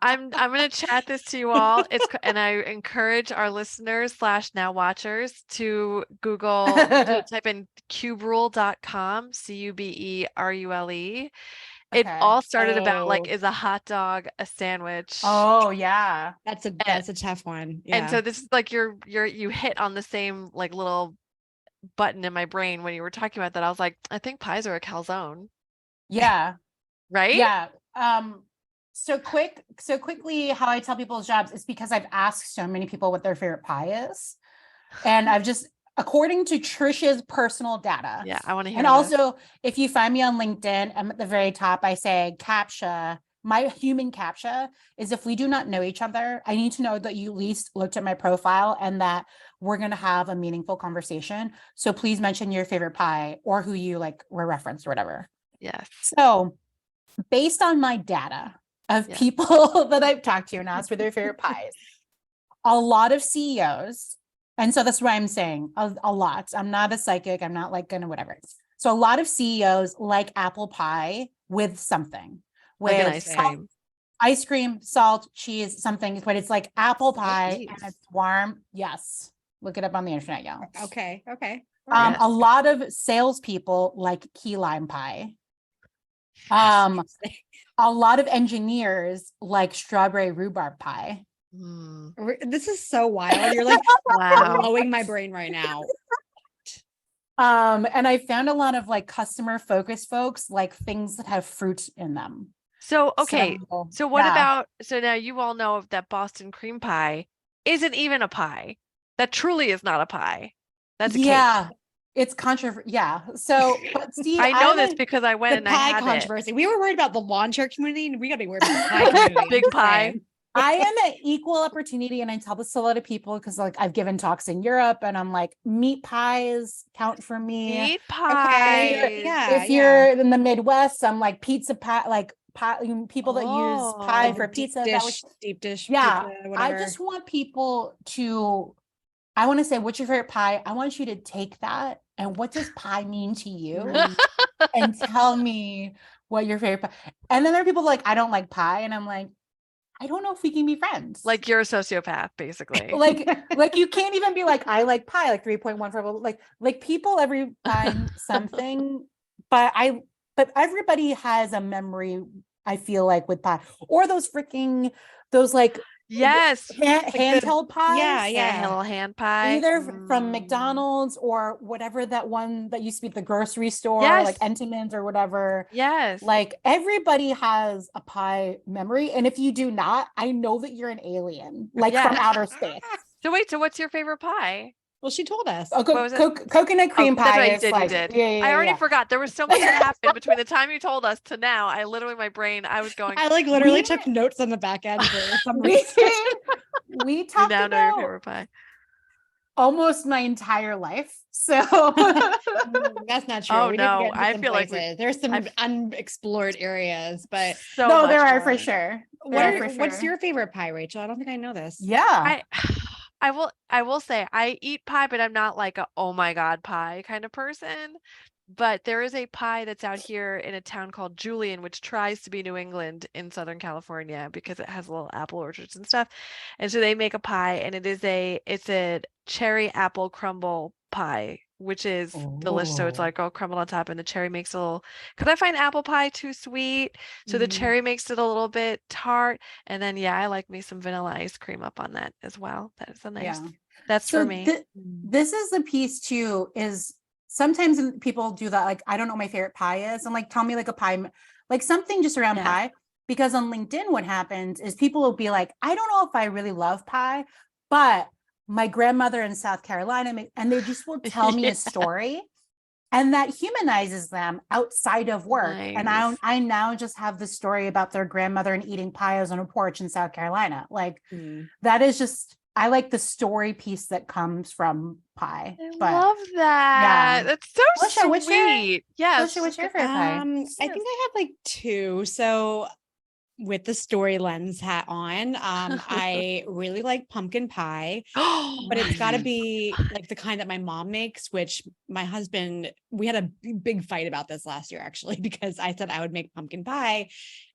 I'm going to chat this to you all. And I encourage our listeners / now watchers to Google, to type in cuberule.com, CUBERULE. It all started about like, is a hot dog a sandwich? Oh yeah. That's a tough one. Yeah. And so this is like you hit on the same like little button in my brain when you were talking about that. I was like, I think pies are a calzone. Yeah. Right? Yeah. So quickly, how I tell people's jobs is because I've asked so many people what their favorite pie is. And I've just, according to Trish's personal data. Yeah, I want to hear. And also, if you find me on LinkedIn, I'm at the very top, I say CAPTCHA. My human CAPTCHA is, if we do not know each other, I need to know that you at least looked at my profile and that we're going to have a meaningful conversation. So please mention your favorite pie or who you like were referenced or whatever. Yes. So based on my data of people that I've talked to and asked for their favorite pies, a lot of CEOs, and so that's what I'm saying, a lot. I'm not a psychic. I'm not like gonna whatever. So a lot of CEOs like apple pie with something. with like an ice cream. Ice cream, salt, cheese, something, but it's like apple pie and it's warm. Yes. Look it up on the internet, y'all. Okay. Yes. A lot of salespeople like key lime pie. A lot of engineers like strawberry rhubarb pie. This is so wild. You're like blowing my brain right now. And I found a lot of like customer focused folks like things that have fruit in them. So, okay. So what about, so now you all know that Boston cream pie isn't even a pie. That truly is not a pie. That's a cake. It's controversial. Yeah. So, but see, I know this because I went and I had controversy. We were worried about the lawn chair community, and we got to be worried about the pie community. Big pie. I am an equal opportunity, and I tell this to a lot of people because like I've given talks in Europe, and I'm like, meat pies count for me. Meat pie. Okay. If you're in the Midwest, I'm like pizza pie, like pie, people that use pie for pizza. Deep dish. Yeah. Pizza, I just want people to, I want to say, what's your favorite pie? I want you to take that and what does pie mean to you? And tell me what your favorite pie. And then there are people like, I don't like pie. And I'm like, I don't know if we can be friends. Like you're a sociopath, basically. like you can't even be like, I like pie, like 3.1 for like people every find something, but everybody has a memory, I feel like, with pie or those like yes, handheld pies. Yeah, little hand pie. Either from McDonald's or whatever, that one that used to be at the grocery store, like Entenmann's or whatever. Yes. Like everybody has a pie memory. And if you do not, I know that you're an alien, like from outer space. So wait, so what's your favorite pie? Well, she told us. Oh, coconut cream pie. That's right, you did. I already forgot. There was so much that happened between the time you told us to now. I was going. I like literally took notes on the back end for some reason. We talked now know your favorite pie. Almost my entire life. So that's not true. Oh no, I feel like there's some unexplored areas, but no, there are for sure. What's your favorite pie, Rachel? I don't think I know this. Yeah. I will say I eat pie, but I'm not like a oh my god pie kind of person. But there is a pie that's out here in a town called Julian, which tries to be New England in Southern California because it has little apple orchards and stuff. And so they make a pie, and it's a cherry apple crumble pie, which is delicious. So it's like all crumbled on top, and the cherry makes a little, because I find apple pie too sweet. So the cherry makes it a little bit tart. And then, I like me some vanilla ice cream up on that as well. That is a nice, that's for me. This is the piece too, is sometimes people do that. Like, I don't know what my favorite pie is. And like, tell me like a pie, like something just around pie. Because on LinkedIn, what happens is people will be like, I don't know if I really love pie, but my grandmother in South Carolina, and they just will tell me a story, and that humanizes them outside of work. Nice. And I now just have the story about their grandmother and eating pies on a porch in South Carolina. Like that is just, I like the story piece that comes from pie. I love that. That's so sweet. What's your favorite pie? I think I have like two. So with the story lens hat on, I really like pumpkin pie, but it's got to be like the kind that my mom makes, which my husband, we had a big fight about this last year, actually, because I said I would make pumpkin pie.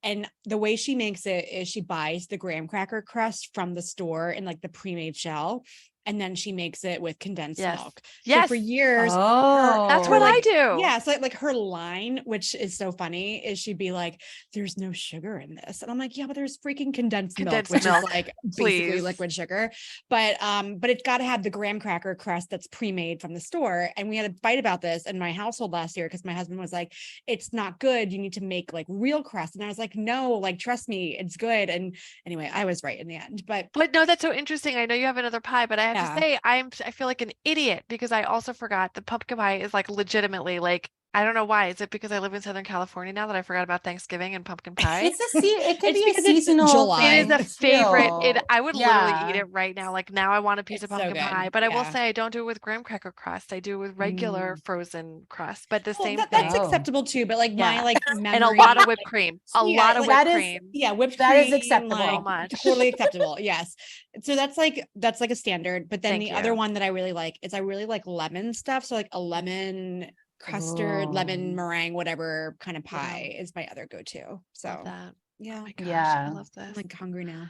And the way she makes it is she buys the graham cracker crust from the store in like the pre-made shell. And then she makes it with condensed milk. So for years, that's what I do. Yeah. So like her line, which is so funny, is she'd be like, there's no sugar in this. And I'm like, yeah, but there's freaking condensed milk, which is like basically liquid sugar. But it's got to have the graham cracker crust that's pre-made from the store. And we had a fight about this in my household last year because my husband was like, it's not good. You need to make like real crust. And I was like, no, like, trust me, it's good. And anyway, I was right in the end. But no, that's so interesting. I know you have another pie, but I have to say, I feel like an idiot because I also forgot the pumpkin pie is like legitimately like, I don't know why. Is it because I live in Southern California now that I forgot about Thanksgiving and pumpkin pie? It could be a seasonal. July. It is a favorite. I would literally eat it right now. Like now I want a piece of pumpkin pie, but I will say I don't do it with graham cracker crust. I do it with regular frozen crust, but the same thing. That's acceptable too. But like my like memory. And a lot of whipped cream. A lot of whipped cream. Whipped cream. That is acceptable. Like, much. Totally acceptable. Yes. So that's like a standard. But then the other one that I really like is I really like lemon stuff. So like a lemon custard, lemon meringue, whatever kind of pie is my other go-to. So Love that. yeah. Oh my gosh, Yeah. I love this. I'm like hungry now.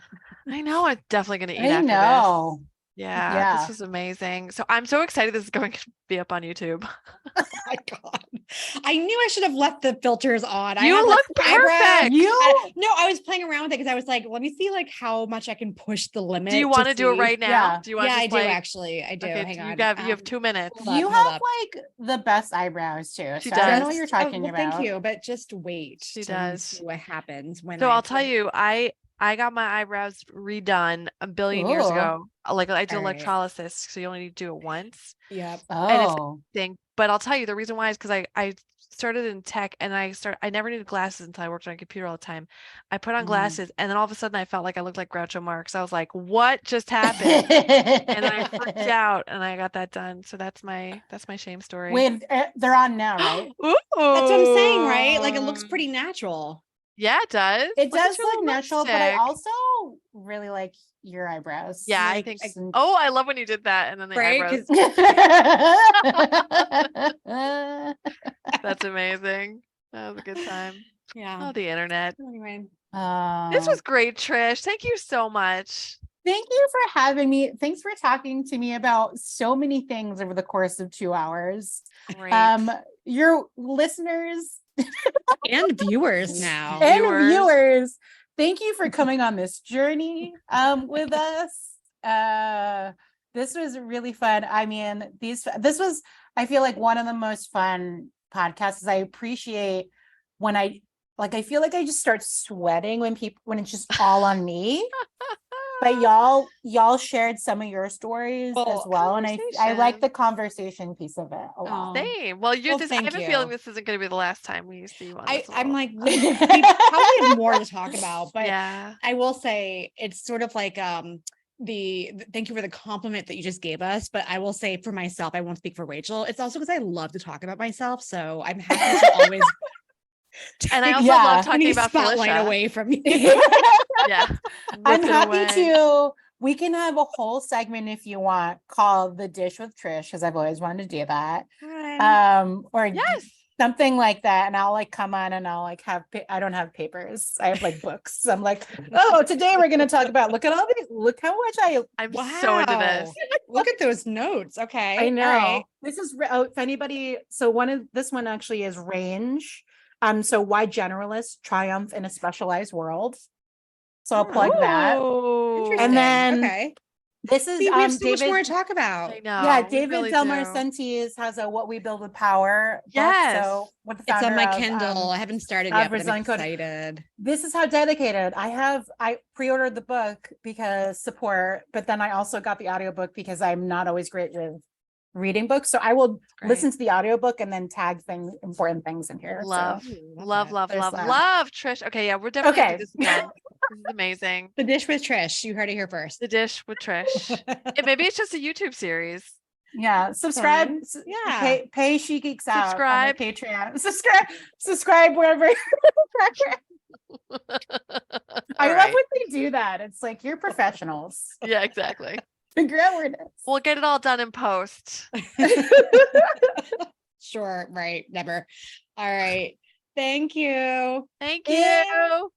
I know. I'm definitely going to eat I after know. this. Yeah, Yeah. this was amazing. So I'm so excited this is going to be up on YouTube. Oh my God. I knew I should have left the filters on. I You had, look eyebrows. perfect. No, I was playing around with it because I was like, let me see like how much I can push the limit. Do you want to do it right now? Yeah. Do you want Yeah, to I just do like, actually. I do. okay, Hang on. you have 2 minutes. Hold You up, have hold up. like the best eyebrows too. She So I don't know does. what you're talking well, about. Thank you, but just wait. She till you does. see what happens when So I I'll tell do it. you, I got my eyebrows redone a billion years Ooh. ago. Like I did All right. electrolysis, so you only need to do it once. Yep. And it's Oh. thing. But I'll tell you the reason why is because I started in tech and I never needed glasses until I worked on a computer all the time. I put on glasses and then all of a sudden I felt like I looked like Groucho Marx. I was like, what just happened? And I freaked out and I got that done. So that's my shame story. Wait, they're on now, right? Ooh. That's what I'm saying, right? Like it looks pretty natural. Yeah, it does. It Look at does your look little natural, but I lipstick. also really like your eyebrows. Yeah, I Like, think. Oh, I love when you did that, and then the Right? eyebrows. 'Cause- That's amazing. That was a good time. yeah. Oh, the internet. Anyway. This was great, Trish. Thank you so much. Thank you for having me. Thanks for talking to me about so many things over the course of 2 hours. Great. Your listeners And viewers now. and viewers, thank you for coming on this journey with us. This was really fun. I mean, this was, I feel like, one of the most fun podcasts. I appreciate when I feel like I just start sweating when it's just all on me. But y'all shared some of your stories as well, and I like the conversation piece of it a lot. Same. Well, I have a feeling this isn't going to be the last time we see you on this. I'm like, we probably have more to talk about, but yeah. I will say it's sort of like thank you for the compliment that you just gave us, but I will say for myself, I won't speak for Rachel. It's also because I love to talk about myself, so I'm happy to always. And I also love talking about spotlight Felicia. away from you. Yeah, I'm happy to. We can have a whole segment if you want called "The Dish with Trish" because I've always wanted to do that. Or yes, something like that, and I'll like come on and I'll like have. I don't have papers. I have like books. So I'm like, oh, today we're gonna talk about. Look at all these. Look how much I'm so into this. Look at those notes. Okay, I know. All right. This is if anybody. So this one actually is range. So why generalists triumph in a specialized world. So I'll plug that. And then this is we have so David, much more to talk about. I know. Yeah, David Delmar Sentes has a "What We Build with Power" book. Yes. So with the It's on my founder of, Kindle. I haven't started yet, but I'm excited. This is how dedicated I pre-ordered the book because support, but then I also got the audiobook because I'm not always great with reading books. So I will listen to the audiobook and then tag important things in here. Love, so. love, Trish. Okay, yeah, we're definitely gonna do this again. This is amazing. The Dish with Trish. You heard it here first. The Dish with Trish. Maybe it's just a YouTube series. Yeah, subscribe. Yeah, pay She Geeks Out. Subscribe. On Patreon. Subscribe wherever. I love when they do that. It's like, you're professionals. Yeah, exactly. Figure out where it is. We'll get it all done in post. Sure. Right. Never. All right. Thank you. Thank you.